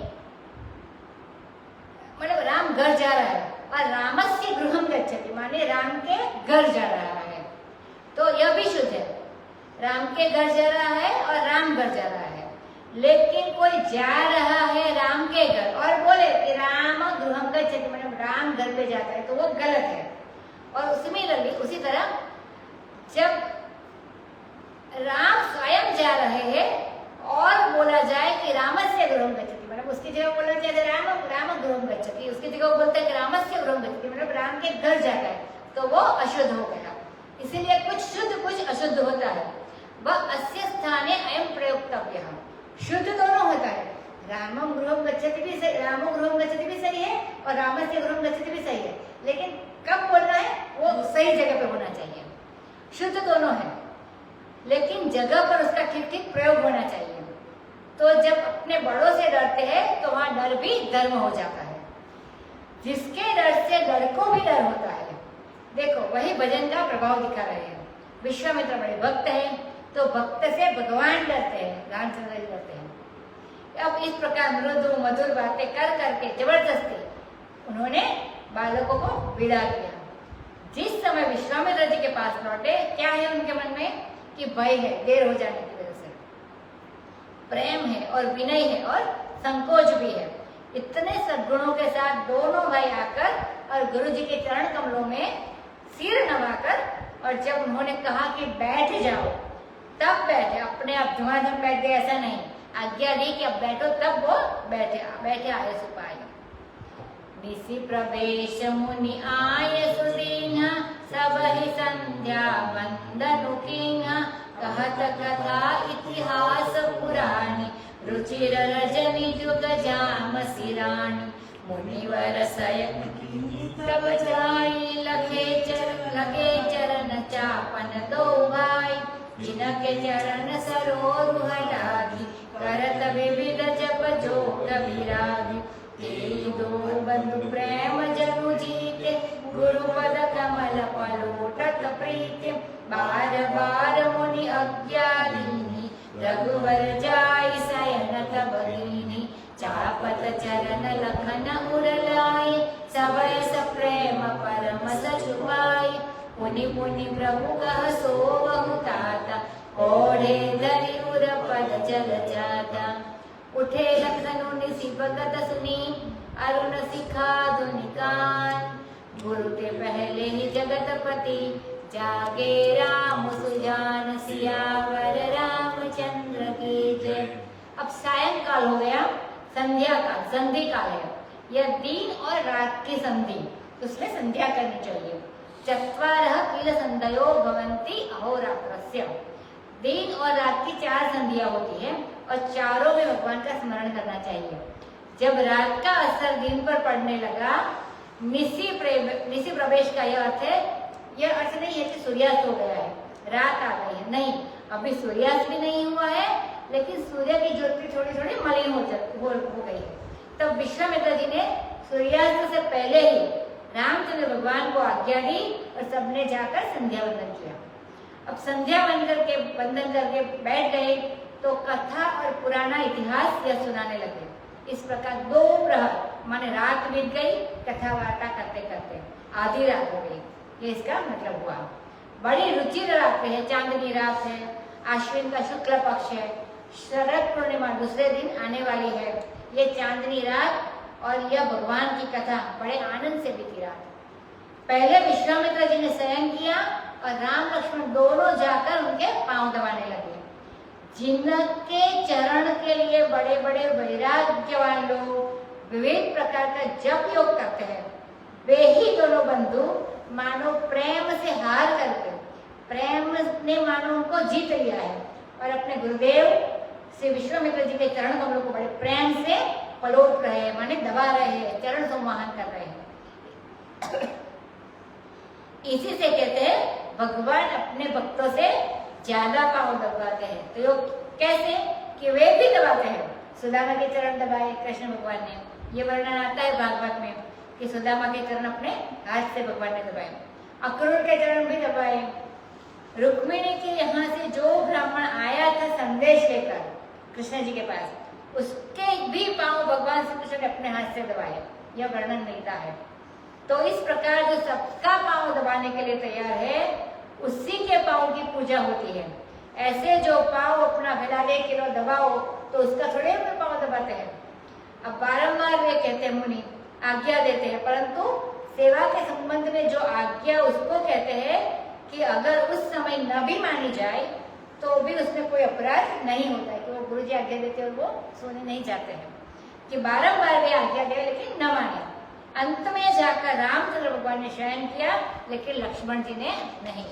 मतलब राम घर जा रहा है और रामस्य गृहम गच्छति माने राम के घर जा रहा है, तो यह भी शुद्ध है। राम के घर जा रहा है और राम घर जा रहा है। लेकिन कोई जा रहा है राम के घर और बोले कि राम गृहम गच्छति मतलब राम घर पे जाता है, तो वो गलत है। और सिमिलरली उसी तरह जब राम स्वयं जा रहे हैं और बोला जाए कि रामस्य गृहम गच्छति मतलब उसकी जगह बोला जाए राम गृहम गच्छति, उसकी जगह बोलते हैं कि रामस्य गृहम गच्छति मतलब राम के घर जाता है, तो वो अशुद्ध हो गया। इसीलिए कुछ शुद्ध कुछ अशुद्ध होता है। वह अस्य स्थाने अयम प्रयोक्तव्य, शुद्ध दोनों होता है। रामम गृहम गच्छति भी सही, रामो गृहम गच्छति भी सही है और रामस्य गृहम गच्छति भी सही है, लेकिन कब बोलना है वो सही जगह पे होना चाहिए। शुद्ध दोनों है, लेकिन जगह पर उसका ठीक ठीक प्रयोग होना चाहिए। तो जब अपने बड़ों से डरते हैं तो वहां डर भी धर्म हो जाता है। जिसके डर से डर को भी डर होता है। देखो वही भजन का प्रभाव दिखा रहे हैं। विश्वामित्र बड़े भक्त हैं, तो भक्त से भगवान डरते हैं, रामचंद्र जी डरते हैं। अब इस प्रकार मृदु मधुर बातें कर करके जबरदस्ती उन्होंने बालकों को विदा किया। जिस समय विश्वामित्र जी के पास लौटे, क्या है उनके मन में कि भय है, देर हो जाने की वजह से, प्रेम है और विनय है और संकोच भी है। इतने सद्गुणों के साथ दोनों भाई आकर और गुरु जी के चरण कमलों में सिर नवाकर, और जब उन्होंने कहा कि बैठ जाओ तब बैठे, अपने आप धुआंधार बैठ गए ऐसा नहीं, आज्ञा दी कि अब बैठो, तब वो बैठे आए सुपाई। निशि प्रवेश मुनि आय सुदीन सब ही संध्या वंदनु कीन्हा कहत कथा इतिहास पुराणी रुचिर रजनी जुग जाम सिराणी मुनिवर सयन तब जाई लगे चरण चापन दो भाई जिनके चरण सरोरुह लागी करत विविध जप जोग विरागी तेई दो बंधु प्रेम जनु जीते गुरुपद कमल पलोटत प्रीति बार बार मुनि आज्ञा दीनी रघुवर जाई शयन तब लीनी चापत चरण लखन उरलाई सबय प्रेम परम सचुपाई पुनि पुनि प्रभु कह सो बहुताता ओढ़े धरि उर पद चल जाता उठे लखनऊ निशि भगत सुनी अरुण सिखा दुनिकान गुरु के पहले ही जगतपति जागे राम सुजान सियावर रामचंद्र की जय। अब सायंकाल हो गया, संध्या काल, संधि काल है। यह दिन और रात की संधि, उसमें संध्या करनी चाहिए। चत्वारः किल संध्यो भवन्ति अहोरात्रस्य। दिन और रात की 4 संधियां होती है और चारों में भगवान का स्मरण करना चाहिए। जब रात का असर दिन पर पड़ने लगा, निशि प्रवेश का यह अर्थ है, यह अर्थ नहीं है कि सूर्यास्त हो गया है, रात आ गई है, नहीं, अभी सूर्यास्त भी नहीं हुआ है, लेकिन सूर्य की ज्योति थोड़ी थोड़ी मलिन हो गई है। तब विश्वामित्र जी ने सूर्यास्त से पहले ही रामचंद्र भगवान को आज्ञा दी और सबने जाकर संध्या वंदन किया। अब संध्या वंदन करके बैठ गए तो कथा और पुराना इतिहास यह सुनाने लगे। इस प्रकार 2 प्रहर माने रात बीत गई, कथा वार्ता करते करते आधी रात हो गई, ये इसका मतलब हुआ। बड़ी रुचिर रात है, चांदनी रात है, आश्विन का शुक्ल पक्ष है, शरद पूर्णिमा दूसरे दिन आने वाली है। ये चांदनी रात और यह भगवान की कथा बड़े आनंद से बीती रात। पहले विश्वामित्र जी ने शयन किया और राम लक्ष्मण दोनों जाकर उनके पांव दबाने लगे। जिनके चरण के लिए बड़े बड़े वैराग्यवान लोग विविध प्रकार का जप योग करते हैं, वे ही दोनों बंधु मानो प्रेम से हार करके, प्रेम ने मानो उनको जीत लिया है और अपने गुरुदेव श्री विश्वामित्र जी के चरण कमलों को बड़े प्रेम से पलोट रहे हैं, माने दबा रहे हैं, चरण संवाहन कर रहे हैं। इसी से कहते हैं भगवान अपने भक्तों से ज्यादा पांव दबाते हैं। तो यो कैसे कि वे भी दबाते हैं। सुदामा के चरण दबाए कृष्ण भगवान ने, ये वर्णन आता है भागवत में कि सुदामा के चरण अपने हाथ से भगवान ने दबाए। अक्रूर के चरण भी दबाए। रुक्मिणी के यहाँ से जो ब्राह्मण आया था संदेश लेकर कृष्ण जी के पास, उसके भी पांव भगवान श्री कृष्ण ने अपने हाथ से दबाए, यह वर्णन मिलता है। तो इस प्रकार जो सबका पांव दबाने के लिए तैयार है, उसी के पांव की पूजा होती है। ऐसे जो पांव अपना फैलाने के लिए दबाओ तो उसका थोड़े में पांव दबाते हैं। अब बारंबार वे कहते हैं, मुनि आज्ञा देते हैं, परंतु सेवा के संबंध में जो आज्ञा उसको कहते हैं कि अगर उस समय न भी मानी जाए तो भी उसमें कोई अपराध नहीं होता है, कि वो गुरु जी आज्ञा देते हैं और वो सोने नहीं जाते हैं, कि बारंबार वे आज्ञा दे लेकिन न माने। अंत में जाकर रामचंद्र भगवान ने शयन किया, लेकिन लक्ष्मण जी ने नहीं।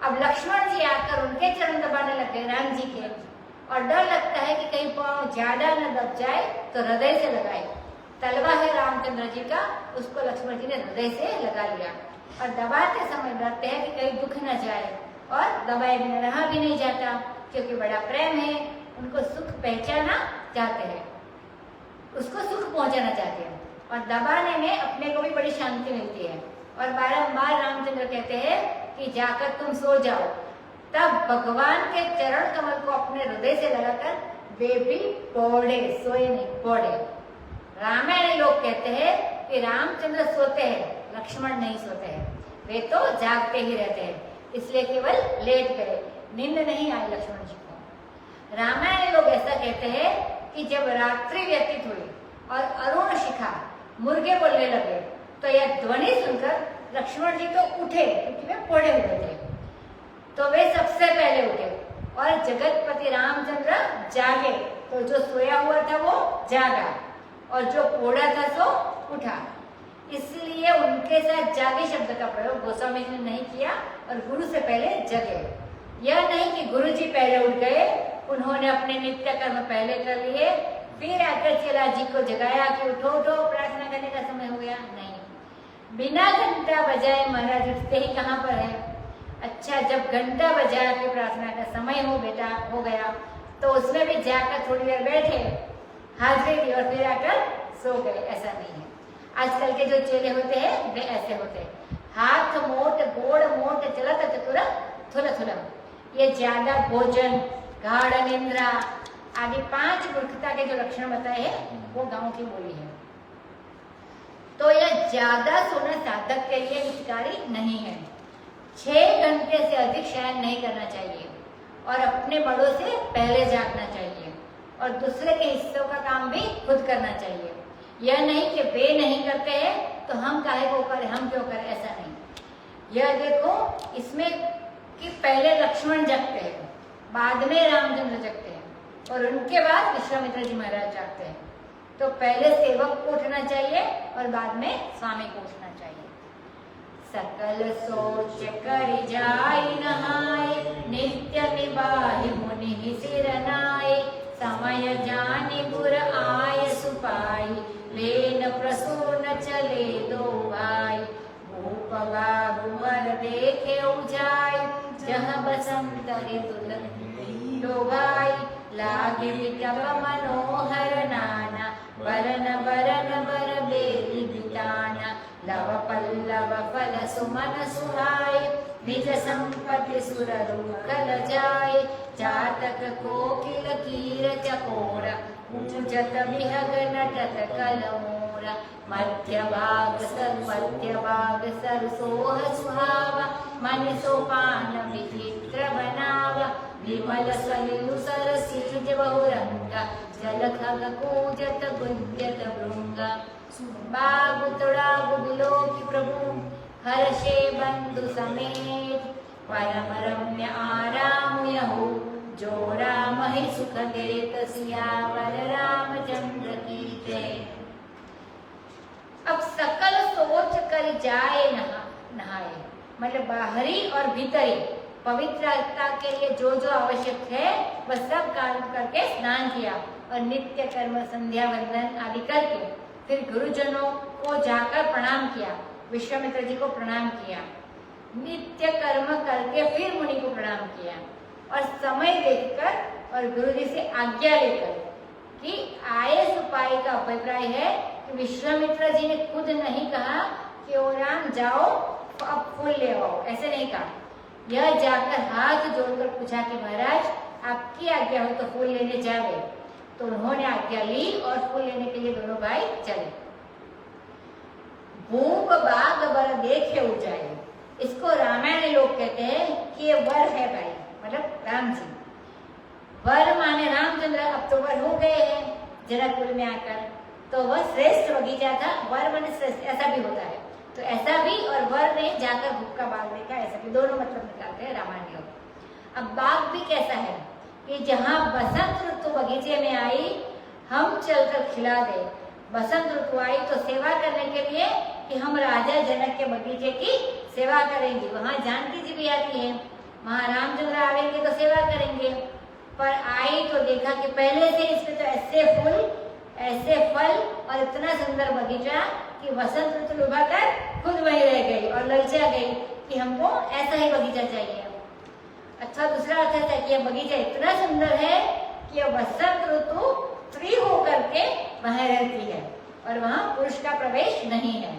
अब लक्ष्मण जी आकर उनके चरण दबाने लगे राम जी के, और डर लगता है कि कहीं पांव ज्यादा न दब जाए तो हृदय से लगाए। तलवा है रामचंद्र जी का, उसको लक्ष्मण जी ने हृदय से लगा लिया और दबाते समय डरते हैं कि कहीं दुख न जाए, और दबाए बिना रहा भी नहीं जाता, क्योंकि बड़ा प्रेम है, उनको सुख पहचाना चाहते हैं, उसको सुख पहुंचाना चाहते हैं, और दबाने में अपने को भी बड़ी शांति मिलती है। और बारंबार रामचंद्र कहते हैं कि जाकर तुम सो जाओ। तब भगवान के चरण कमल को अपने हृदय से लगाकर वे भी पौड़े, सोए नहीं, पौड़े। रामायण लोग कहते हैं कि रामचंद्र सोते हैं, लक्ष्मण नहीं सोते हैं, वे तो जागते ही रहते हैं, इसलिए केवल लेट गए, नींद नहीं आई लक्ष्मण जी को। रामायण लोग ऐसा कहते हैं कि जब रात्रि व्यतीत हुई और अरुण शिखा मुर्गे बोलने लगे, तो यह ध्वनि सुनकर लक्ष्मण जी तो उठे, क्योंकि वे पड़े हुए थे, तो वे सबसे पहले उठे, और जगतपति रामचंद्र जागे, तो जो सोया हुआ था वो जागा, और जो कोड़ा था सो उठा। इसलिए उनके साथ जागे शब्द का प्रयोग गोस्वामी जी ने नहीं किया और गुरु से पहले जगे। यह नहीं कि गुरु जी पहले उठ गए, उन्होंने अपने नित्य कर्म पहले कर लिए, फिर आकर चेला जी को जगाया कि उठो उठो प्रार्थना करने का समय हो गया। नहीं, बिना घंटा बजाए महाराज उठते ही कहाँ पर है। अच्छा, जब घंटा बजा के प्रार्थना का समय हो बेटा हो गया तो उसमें भी जाकर थोड़ी देर बैठे, हाजिरी दी और फिर आकर सो गए, ऐसा नहीं है। आजकल के जो चेले होते हैं वे ऐसे होते हैं, हाथ मोट गोड़ मोट चलत चतुर थुल थुलम। ये ज्यादा भोजन, गाढ़ निंद्रा आदि 5 मूर्खता के जो लक्षण बताए हैं वो गांव की बोली है। तो यह ज्यादा सोना साधक के लिए हितकारी नहीं है। 6 घंटे से अधिक शयन नहीं करना चाहिए और अपने बड़ों से पहले जागना चाहिए और दूसरे के हिस्सों का काम भी खुद करना चाहिए। यह नहीं कि वे नहीं करते हैं तो हम काहे को करें, हम क्यों करें, ऐसा नहीं। यह देखो इसमें कि पहले लक्ष्मण जगते हैं, बाद में रामचंद्र जगते हैं और उनके बाद विश्वामित्र जी महाराज जागते हैं। तो पहले सेवक को उठना चाहिए और बाद में स्वामी को उठना चाहिए। सकल सोच कर जाय नहाय, नित्य निबाहि मुनि सिर नाय। समय जानि गुर आय सुपाई, लेन प्रसून चले दो भाई। भूप बाबू वर देखे उजाय, जह बसंत ऋतु दो भाई। लागे विकब मनोहर नाना, बरन बरन बर बेली बिताना। लव पल्लव फल सुमन सुहाय, निज संपत्ति सुर रूखल जाय। जातक कोकिल कीर चकोरा, पूजत बिहग नटत कल मोरा। मध्य भाग सर सोह सुहावा, मन सोपान विचित्र बनावा। विमल सलिलु सरसिज बहुरंगा, जल खग कूजत गुंजत भृंगा। बागु तुड़ागु बिलोकी प्रभु, हर्षे बंधु समेत। परम रम्य आराम यहु, जो राम ही सुख देत। सियावर रामचंद्र की जय। अब सकल सोच कर जाए नहाए, मतलब बाहरी और भीतरी पवित्रता के लिए जो जो आवश्यक है वह सब काम करके स्नान किया और नित्य कर्म संध्या वंदन आदि करके फिर गुरुजनों को जाकर प्रणाम किया, विश्वामित्र जी को प्रणाम किया, नित्य कर्म करके फिर मुनि को प्रणाम किया और समय देखकर और गुरु जी से आज्ञा लेकर कि आए सुपाई का अभिप्राय है कि विश्वामित्र जी ने खुद नहीं कहा कि ओ राम जाओ अब फूल ले आओ, ऐसे नहीं कहा। यह जाकर हाथ जोड़कर पूछा कि महाराज आपकी आज्ञा हो तो फूल लेने जावे। तो उन्होंने आज्ञा ली और फूल लेने के लिए दोनों भाई चले। भूप बाग बर देखे उजाए, इसको रामायण लोग कहते हैं कि ये वर है भाई, मतलब राम जी। वर माने रामचंद्र, अब तो वर हो गए हैं जनकपुर में आकर, तो वह श्रेष्ठ बगीचा था। वर माने श्रेष्ठ, ऐसा भी होता है, तो ऐसा भी और वर ने जाकर भूप का बाग देखा, ऐसा भी दोनों मतलब निकालते हैं रामायण लोग। अब बाग भी कैसा है कि जहाँ बसंत ऋतु बगीचे में आई, हम चलकर खिला दे। बसंत ऋतु आई तो सेवा करने के लिए कि हम राजा जनक के बगीचे की सेवा करेंगे। वहाँ जानकी जी भी आती है, वहाँ रामचंद्र आएंगे तो सेवा करेंगे। पर आई तो देखा कि पहले से इसमें तो ऐसे फूल, ऐसे फल और इतना सुंदर बगीचा कि बसंत ऋतु लुभा कर खुद वही रह गई और ललचा गई कि हमको ऐसा ही बगीचा चाहिए। अच्छा, दूसरा अर्थ है कि यह बगीचा इतना सुंदर है कि यह बसंत ऋतु स्त्री होकर के वहां रहती है और वहां पुरुष का प्रवेश नहीं है।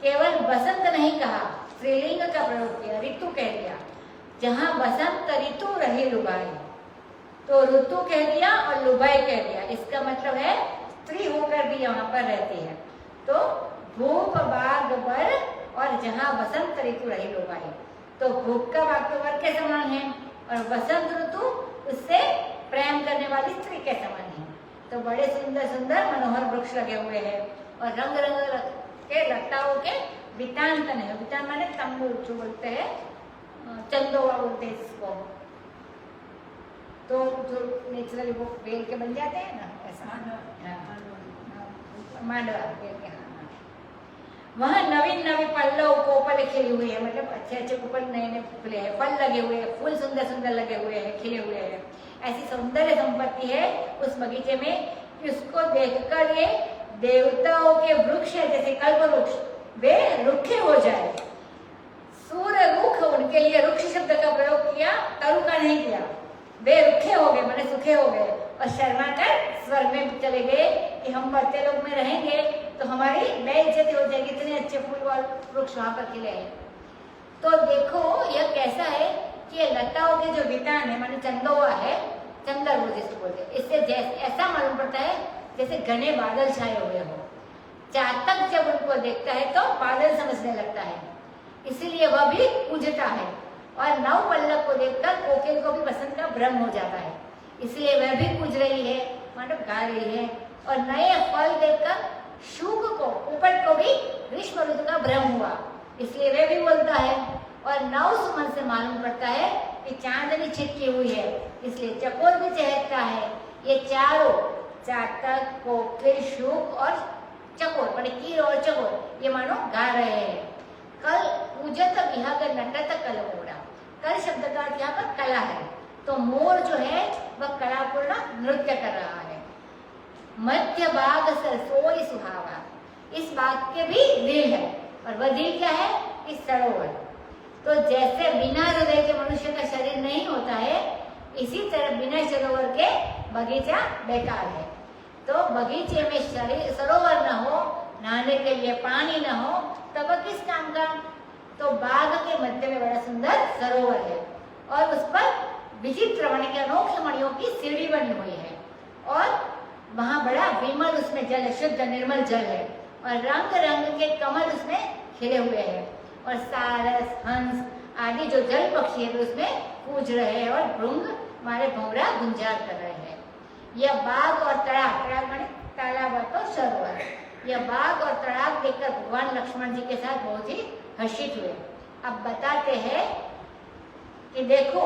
केवल बसंत नहीं कहा, स्त्रीलिंग का प्रयोग किया, ऋतु कह दिया। जहाँ बसंत ऋतु रही लुभाई, तो ऋतु कह दिया और लुभाई कह दिया। इसका मतलब है स्त्री होकर भी यहाँ पर रहती है। तो भूप बाग बर और जहाँ बसंत ऋतु रही लुभाई, तो भूप का बाग तो वर के समान है और बसंत ऋतु उससे प्रेम करने वाली स्त्री के समान है। तो बड़े सुंदर सुंदर मनोहर वृक्ष लगे हुए हैं और रंग रंग के लताओं के वितांतन है। वितान माने तंबू जो बोलते हैं, चंदोवा बोलते हैं इसको। तो जो नेचुरली वो बेल के बन जाते हैं ना, ऐसा मांडवा वहाँ नवीन नवीन पल्लव कोपल खिली हुई है, मतलब अच्छे अच्छे कोपल नए नए खुले हैं, फल लगे हुए हैं, फूल सुंदर सुंदर लगे हुए हैं, खिले हुए हैं। ऐसी सौंदर्य संपत्ति है उस बगीचे में कि उसको देखकर ये देवताओं के वृक्ष है जैसे कल्प वृक्ष वे रुखे हो जाए। सूर्य रुख, उनके लिए रुक्ष शब्द का प्रयोग किया, तरु का नहीं किया। वे रुखे हो गए माने सूखे हो गए और शर्मा कर स्वर्ग में चले गए कि हम मरते लोग में रहेंगे तो हमारी बेइज्जती हो जाएगी, इतने अच्छे फूल और वृक्ष वहां पर खिले हैं। तो देखो यह कैसा है कि ये लताओं के जो वितान है माने चंदोआ है, चंदर वो जिसको बोलते हैं, इससे ऐसा मालूम पड़ता है जैसे घने बादल छाए हुए हो। चातक जब उनको देखता है तो बादल समझने लगता है, इसीलिए वह भी पूजता है। और नव पल्लव को देखकर कोकिल को भी बसंत का भ्रम हो जाता है, इसलिए वह भी पूज रही है, मतलब गा रही है। और नए फल देखकर शुक को, उपट को भी ग्रीष्म ऋतु का भ्रम हुआ, इसलिए वह भी बोलता है। और नव सुमन से मालूम पड़ता है कि चांदनी छिटकी हुई है, इसलिए चकोर भी चहकता है। ये चारों चातक, कोकिल, शुक और चकोर माने कीर और चकोर ये मानो गा रहे हैं। कल पूजत विहग नटत कल मोरा, कल शब्द का अर्थ यहाँ पर कला है, तो मोर जो है वह कलापूर्ण नृत्य कर रहा है। मध्य बाग सरसोई सुहावा, इस बाग के भी दिल है और वह दिल क्या है इस सरोवर। तो जैसे बिना हृदय के मनुष्य का शरीर नहीं होता है, इसी तरह बिना सरोवर के बगीचा बेकार है। तो बगीचे में शरीर सरोवर न हो, नहाने के लिए पानी न हो, तब किस काम का। तो बाग के मध्य में बड़ा सुंदर सरोवर है और उस पर विचित्र मणि के अनोखे मणियों की सीढ़ी बनी हुई है और वहां बड़ा विमल उसमें जल है, शुद्ध निर्मल जल है और रंग रंग के कमल उसमें खिले हुए हैं और सारस, हंस आदि जो जल पक्षी है उसमें पूज रहे हैं और भृंग हमारे भौरा गुंजार कर रहे हैं। यह बाग और तालाब, तालाब माने तालाब तो सरोवर, यह बाग और तालाब देखकर भगवान लक्ष्मण जी के साथ बहुत ही हर्षित हुए। अब बताते हैं कि देखो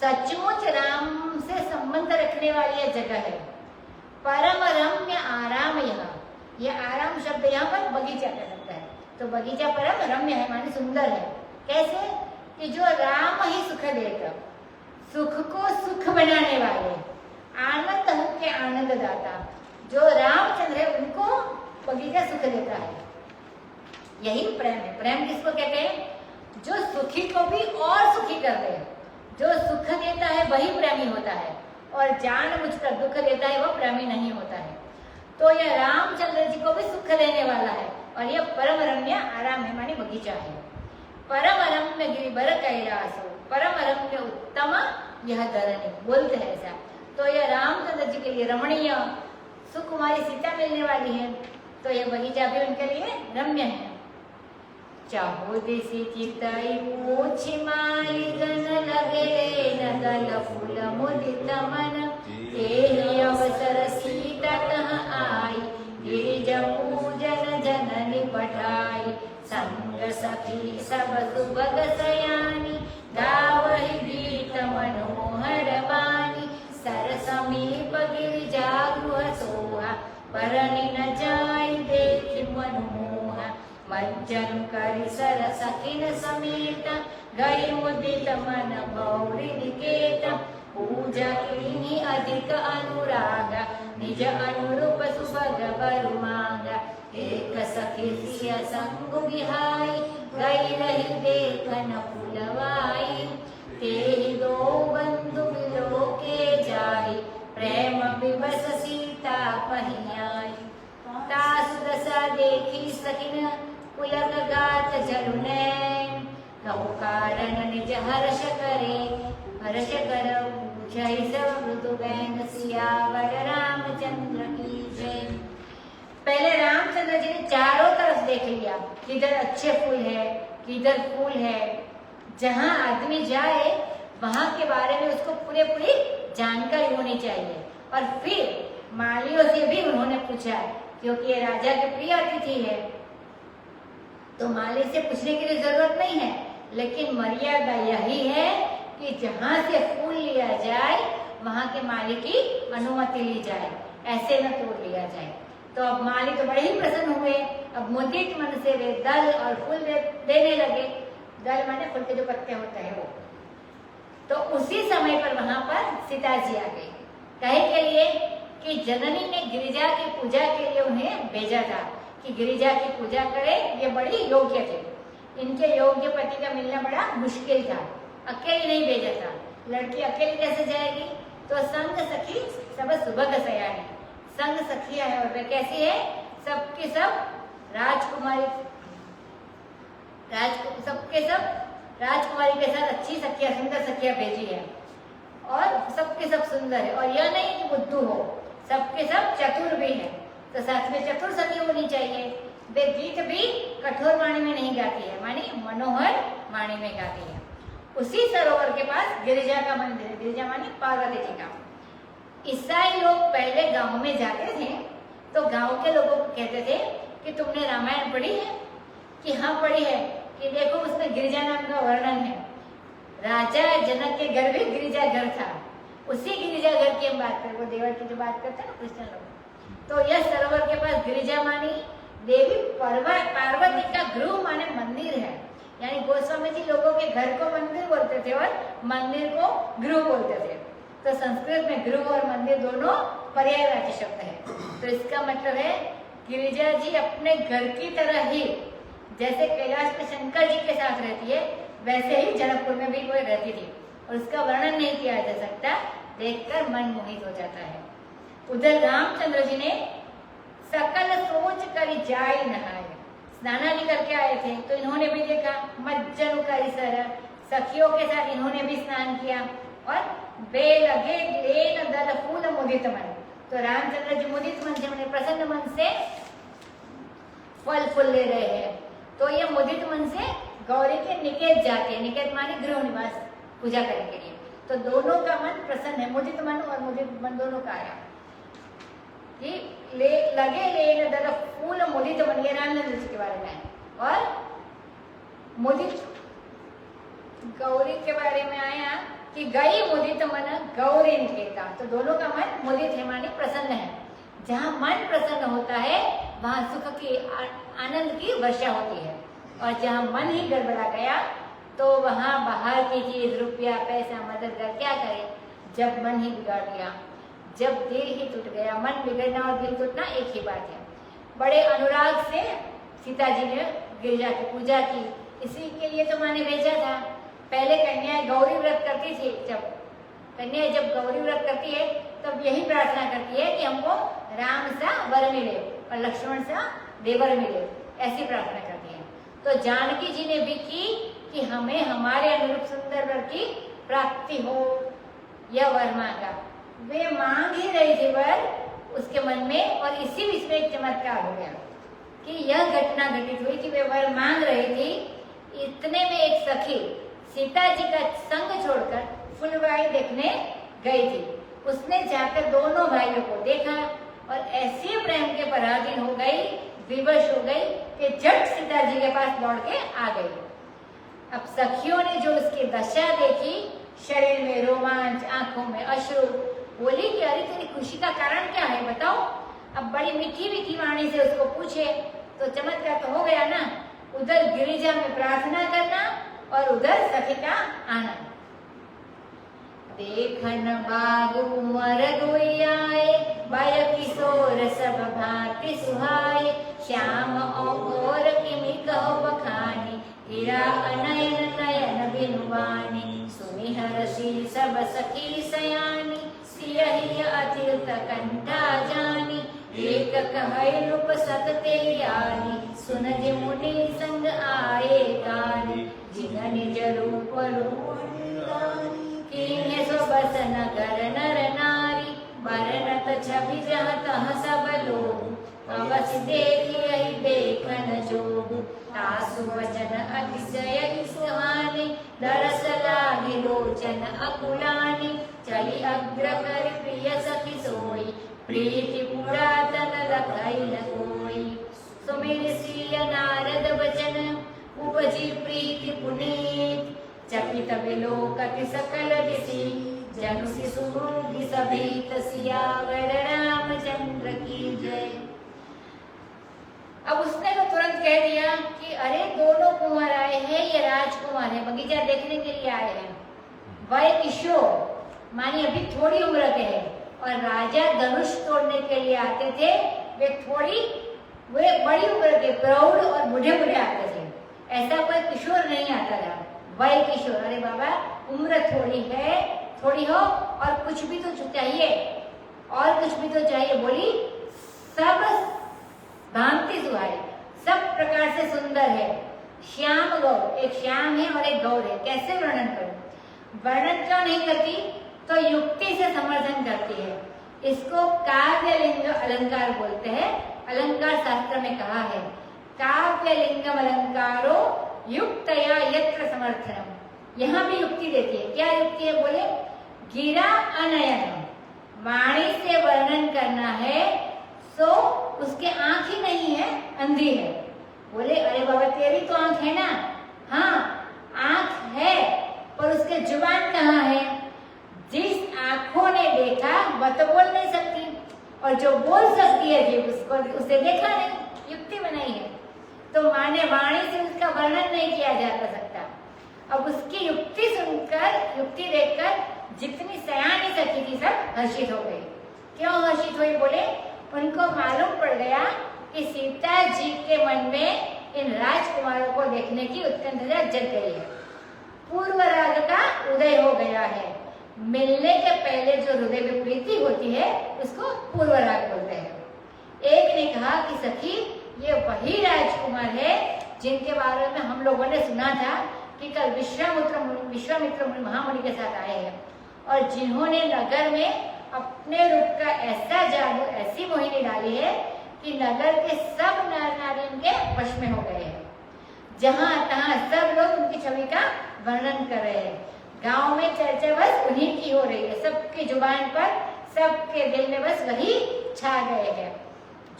सचमुच राम से संबंध रखने वाली यह जगह है, परम रम्य आराम। यह आराम शब्द यहाँ पर बगीचा का शब्द है, तो बगीचा परम रम्य है माने सुंदर है। कैसे कि जो राम ही सुख देता, सुख को सुख बनाने वाले, आनंद के आनंद दाता जो रामचंद्र है उनको बगीचा सुख देता है। यही प्रेम है। प्रेम किसको कहते हैं? जो सुखी को भी और सुखी कर दे। जो सुख देता है वही प्रेमी होता है और जानबूझकर दुख देता है वह प्रेमी नहीं होता है। तो यह रामचंद्र जी को भी सुख देने वाला है और यह परम रम्य आराम है माने बगीचा है। परम रम्य गिरिवर कैलासो, परम रम्य उत्तम यह धरणी, बोलते हैं ऐसा। तो यह रामचंद्र जी के लिए रमणीय सुकुमारी सीता मिलने वाली है, तो यह बगीचा भी उनके लिए रम्य है। चाहो देसी चिताई पूछी माली गन लगे नगल फूल मुदित मन, तेहि अवसर सीता तह आई, गिरिज पूजन जननी पठाई, संग सखी सब सुभग सयानी, गावहि गीत मनोहर बानी, सर समीप गिरिजा गृह सोहा, परनि न जाय देखि मनमोहा, मज्जन करि सर सखिन समेत, गई मुदित मन गौरी निकेत, पूजा कीन्ही अधिक अनुराग, निज अनुरूप सुभग वर मांगा, एक सखी सिय संग बिहाई, गई रही देखन फुलवाई, तेहि दो बंधु बिलोके जाई, प्रेम विवश सीता पहियाई, तासु दशा देखी सखिन पुलक गात जरु नैन, कहु कारण निज हर्ष करे, हर्ष कर पूछहि सब मृदु बैन, सियावर रामचंद्र की जय। पहले रामचंद्र जी ने चारों तरफ देख लिया, किधर अच्छे फूल है, किधर फूल है, जहाँ आदमी जाए वहां के बारे में उसको पूरी जानकारी होनी चाहिए। और फिर मालियों से भी उन्होंने पूछा, क्योंकि ये राजा के प्रिय अतिथि है, तो माली से पूछने की जरूरत नहीं है, लेकिन मर्यादा यही है कि जहाँ से फूल लिया जाए वहां के माली की अनुमति ली जाए, ऐसे न तोड़ लिया जाए। तो अब माली तो बड़े ही प्रसन्न हुए। अब मुदित मन से वे दल और फूल देने लगे। दल माने फूल के जो पत्ते होते हैं वो। तो उसी समय पर वहां पर सीता जी आ गई, कहे के लिए कि जननी ने गिरिजा की पूजा के लिए उन्हें भेजा था कि गिरिजा की पूजा करें, ये बड़ी योग्य थे। इनके योग्य पति का मिलना बड़ा मुश्किल था, अकेले नहीं भेजा था। लड़की अकेली कैसे जाएगी? तो संग सखी सब सुभग सयानी, संग सखियां है और वे कैसी है? सबके सब राजकुमारी, सबके सब राजकुमारी के साथ अच्छी सखियां, सुंदर सखियां भेजी है और सबके सब सुंदर है। और यह नहीं कि बुद्धू हो, सबके सब चतुर भी है, तो साथ में चतुर सखी होनी चाहिए। वे गीत भी कठोर वाणी में नहीं गाती है, मानी मनोहर वाणी में गाती है। उसी सरोवर के पास गिरिजा का मंदिर है, गिरिजा मानी पार्वती जी का। ईसाई लोग पहले गांव में जाते थे तो गांव के लोगों को कहते थे कि तुमने रामायण पढ़ी है? कि हाँ पढ़ी है। कि देखो उसमें गिरिजा नाम का वर्णन है। राजा जनक के घर भी गिरिजा घर था, उसी गिरिजा घर की हम बात करें, वो देवर की जो बात करते हैं ना क्रिश्चियन लोग। तो यह सरोवर के पास गिरिजा मानी देवी पार्वती का गृह माने मंदिर है। यानी गोस्वामी जी लोगों के घर को मंदिर बोलते थे और मंदिर को गृह बोलते थे। तो संस्कृत में गृह और मंदिर दोनों पर्यायवाची शब्द है। तो इसका मतलब है गिरिजा जी अपने घर की तरह ही, जैसे कैलाश में शंकर जी के साथ रहती है, वैसे ही जनकपुर में भी कोई रहती थी। और उसका वर्णन नहीं किया जा सकता, देखकर मन मोहित हो जाता है। उधर रामचंद्र जी ने सकल सोच कर जाई नहाए, स्नानादि करके आए थे, तो इन्होंने भी देखा। मज्जन करी सर, सखियों के साथ इन्होंने भी स्नान किया। और बे लगे लेन दल फूल मुदित मन, तो रामचंद्र जी मुदित मन से, मैंने प्रसन्न मन से फल फूल ले रहे हैं। तो ये मुदित मन से गौरी के निकेत जाते हैं, निकेत माने गृह निवास पूजा करने के लिए। तो दोनों का मन प्रसन्न है, मुदित मन और मुदित मन दोनों का आया कि लगे लेन दल फूल मुदित मन, ये रामचंद्र जी के बारे में है। और मुदित गौरी के बारे में आया कि गई मुदित मन गौरी निकेता, तो दोनों का मन मुदित है मानी प्रसन्न है। जहाँ मन प्रसन्न होता है वहाँ सुख की आनंद की वर्षा होती है। और जहाँ मन ही गड़बड़ा गया तो वहाँ बाहर की चीज, रुपया पैसा मदद कर क्या करे, जब मन ही बिगाड़ दिया, जब दिल ही टूट गया। मन बिगड़ना और दिल टूटना एक ही बात है। बड़े अनुराग से सीता जी ने गिरिजा की पूजा की, इसी के लिए तो माँ ने भेजा था। पहले कन्याएं गौरी व्रत करती थी, जब गौरी व्रत करती है तब यही प्रार्थना करती है कि हमको राम सा वर मिले और लक्ष्मण सा देवर मिले, ऐसी प्रार्थना करती है। तो जानकी जी ने भी की कि हमें हमारे अनुरूप सुंदर वर की प्राप्ति हो, यह वर मांगा। वे मांग ही रही थी वर उसके मन में, और इसी बीच में एक चमत्कार हो गया कि यह घटना घटित हुई कि वे वर मांग रही थी। इतने में एक सखी सीता जी का संग छोड़कर फुलवाड़ी देखने गई थी। उसने जाकर दोनों भाइयों को देखा और ऐसे प्रेम के पराधीन हो गई, विवश हो गई कि झट सीता जी के पास लौट के आ गई। अब सखियों ने जो उसकी दशा देखी, शरीर में रोमांच, आंखों में अश्रु, बोली कि अरे तेरी खुशी का कारण क्या है बताओ। अब बड़ी मीठी मीठी वाणी से उसको पूछे तो चमत्कार तो हो गया ना। उधर गिरिजा में प्रार्थना करना और उधर सखी का आना। देखन बागु मर दुई आए, बाय किशोर सब भांति सुहाए। श्याम और किमि कहो बखानी, हीरा अनयन नयन बिनुवानी। सुनि हरषि सब सखी सयानी, सियहि अतिरथ कंठा जानी। एक कहै रूप सत ते आनी, सुन जे मुनि संग आए गानी। जिन निज रूप कीन्हे सो बस नगर नर नारी। बरनत छवि जह तह सब लोग, अवश्य देखियहि देखन जोग। तासु वचन अतिशय सुहानी, दरस लागे लोचन अकुलानी। चली अग्र कर प्रिय सखी सोई, प्रीति पुरातन लखई न कोई। सुमिर सिय नारद वचन, उपजी प्रीति पुनीत। चकित विलोकत सकल दिशि, जनु शिशु सभी सियावर रामचंद्र की जय। है, बगीचा देखने के लिए आए हैं। वह किशोर मानी अभी थोड़ी उम्र के हैं, और राजा धनुष तोड़ने के लिए आते थे, वे बड़ी उम्र के प्रौढ़ और बूढ़े आते थे। ऐसा कोई किशोर नहीं आता था। वह किशोर, अरे बाबा उम्र थोड़ी है, थोड़ी हो, और कुछ भी तो चाहिए, और कुछ भी तो चाहिए। बोली सब भांति सुहाई, सब प्रकार से सुंदर है। श्याम गौ, एक श्याम है और एक गौर है। कैसे वर्णन करूं? वर्णन क्यों नहीं करती? तो युक्ति से समर्थन करती है। इसको काव्यलिंग अलंकार बोलते हैं। अलंकार शास्त्र में कहा है, काव्यलिंगम अलंकारो युक्तया यत्र समर्थनम। यहाँ भी युक्ति देती है। क्या युक्ति है? बोले गिरा अनयनम, वाणी से वर्णन करना है, सो उसके आंख ही नहीं है, अंधी है। बोले अरे बाबा तेरी तो आंख है ना। हाँ आंख है, पर उसके जुबान कहाँ है? जिस आंखों ने देखा वह तो बोल नहीं सकती, और जो बोल सकती है जी उसको उसे देखा नहीं, युक्ति बनाई है। तो माने वाणी से उसका वर्णन नहीं किया जा सकता। अब उसकी युक्ति सुनकर, युक्ति देखकर जितनी सयानी सखी थी सब हर्षित हो गई। क्यों हर्षित हुई? बोले उनको मालूम पड़ गया कि सीता जी के मन में इन राजकुमारों को देखने की उत्कंठा जग गई है। पूर्व राग का उदय हो गया है। मिलने के पहले जो हृदय में प्रीति होती है उसको पूर्व राग बोलते हैं। एक ने कहा कि सखी ये वही राजकुमार है जिनके बारे में हम लोगों ने सुना था कि कल विश्वामित्र महामुनि के साथ आए हैं, और जिन्होंने नगर में अपने रूप का ऐसा जादू, ऐसी मोहिनी डाली है कि नगर के सब नर नारी उनके वश में हो गए हैं। जहां तहां सब लोग उनकी छवि का वर्णन कर रहे हैं। गांव में चर्चा बस उन्हीं की हो रही है। सबकी जुबान पर, सबके दिल में बस वही छा गए हैं।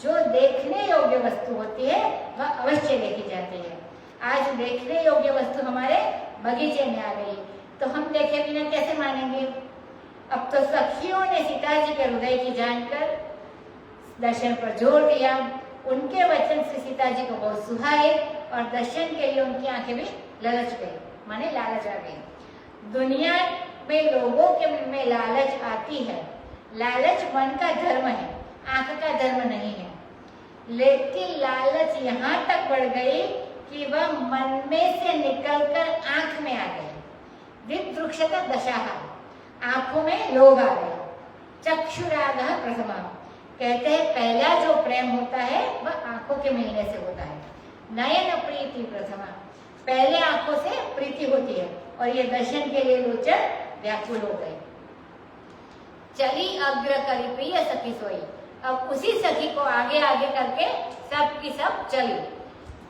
जो देखने योग्य वस्तु होती है वह अवश्य देखी जाती है। आज देखने योग्य वस्तु हमारे बगीचे में आ गई, तो हम देखे बिना कैसे मानेंगे? अब तो सखियों ने सीता जी के हृदय की जानकर दर्शन पर जोर दिया। उनके वचन से सीता जी को बहुत सुहाए, और दर्शन के लिए उनकी आंखें भी ललच गई, माने लालच आ गई। दुनिया में लोगों के मन में लालच आती है। लालच मन का धर्म है, आंख का धर्म नहीं है। लेकिन लालच यहाँ तक बढ़ गई कि वह मन में से निकलकर आंख में आ गई। विद्रुक्षता दशा, आंखों में लोभ आ गए। चक्षुराग प्रथमा, कहते हैं पहला जो प्रेम होता है वह आंखों के मिलने से होता है। नयन प्रीति प्रथमा, पहले आंखों से प्रीति होती है, और ये दर्शन के लिए लोचन व्याकुल हो गए। चली अग्र करी प्रिय सखी सोई, अब उसी सखी को आगे आगे करके सब की सब चली।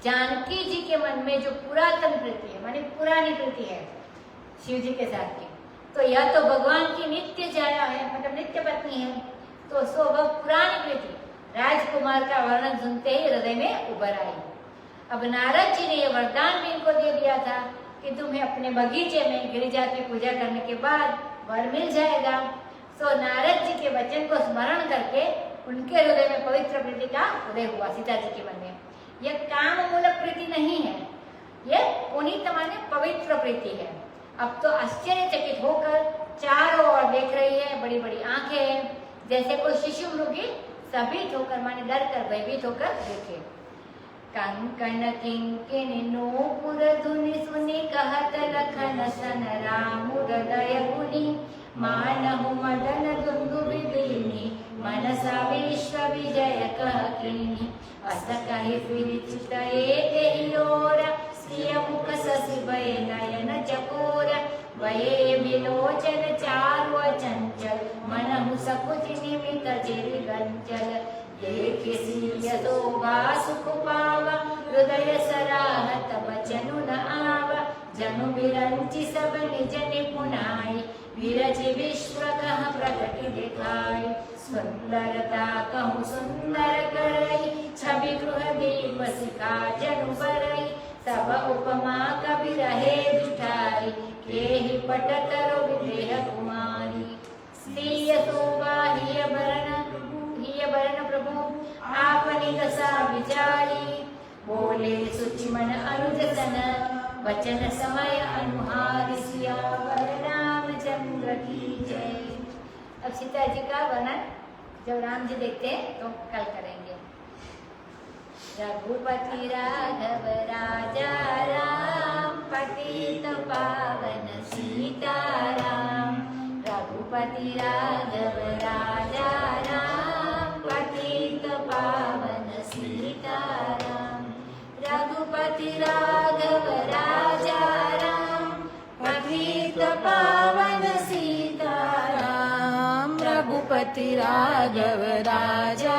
जानकी जी के मन में जो पुरातन प्रीति है, माने पुरानी प्रीति है शिव जी के साथ की, तो यह तो भगवान की नित्य छाया है, मतलब नित्य पत्नी है, तो सो वह पुरानी प्रीति राजकुमार का वर्णन सुनते ही हृदय में उभर आई। अब नारद जी ने यह वरदान भी इनको दे दिया था कि तुम्हें अपने बगीचे में गिरिजा की पूजा करने के बाद वर मिल जाएगा। सो नारद जी के वचन को स्मरण करके उनके हृदय में पवित्र प्रीति का उदय हुआ सीता जी के मन में। यह काम मूलक प्रीति नहीं है, यह पुनीत माने पवित्र प्रीति है। अब तो आश्चर्यचकित होकर चारों ओर देख रही है, बड़ी बड़ी आंखें हैं, जैसे कोई शिशु मृगी सभीत होकर माने डर कर भयभीत होकर देखे। कंकन किंकिनी नूपुर धुनि सुनि कहत लखन सन राम हृदय गुनि मानहु मदन दुंदुभि दीनी मनसा विश्व विजय कह कीनी अस कहि फिरि चित एक ओर सिय मुख ससि भय नयन चकोर वये विलोचन चारु चंचल मनहु सकुच निमित चिरि गंचल देखे सिय शोभा सुख पावा हृदय सराहत बचनु न आवा जनु बिरंचि सब निज निपुणाई विरज विश्व कह प्रकट दिखाई सुंदरता कहु सुंदर करई छवि गृह दीप सिका जनु बरई सब उपमा कवि रहे जुठाई केहि पटत विदेह कुमारी स्त्रीय शोभा हिय बरन प्रभु आपनी दशा विचारी बोले सुचि मन अनुज सन वचन समय अनुहार सियावर रामचंद्र की जय। अब सीता जी का वर्णन जब राम जी देखते हैं तो कल करेंगे। रघुपति राघव राजा राम पतित पावन सीताराम। रघुपति राघव राजा राम पतित पावन सीताराम। रघुपति राघव राजा राम पतित पावन सीताराम। रघुपति राघव राजा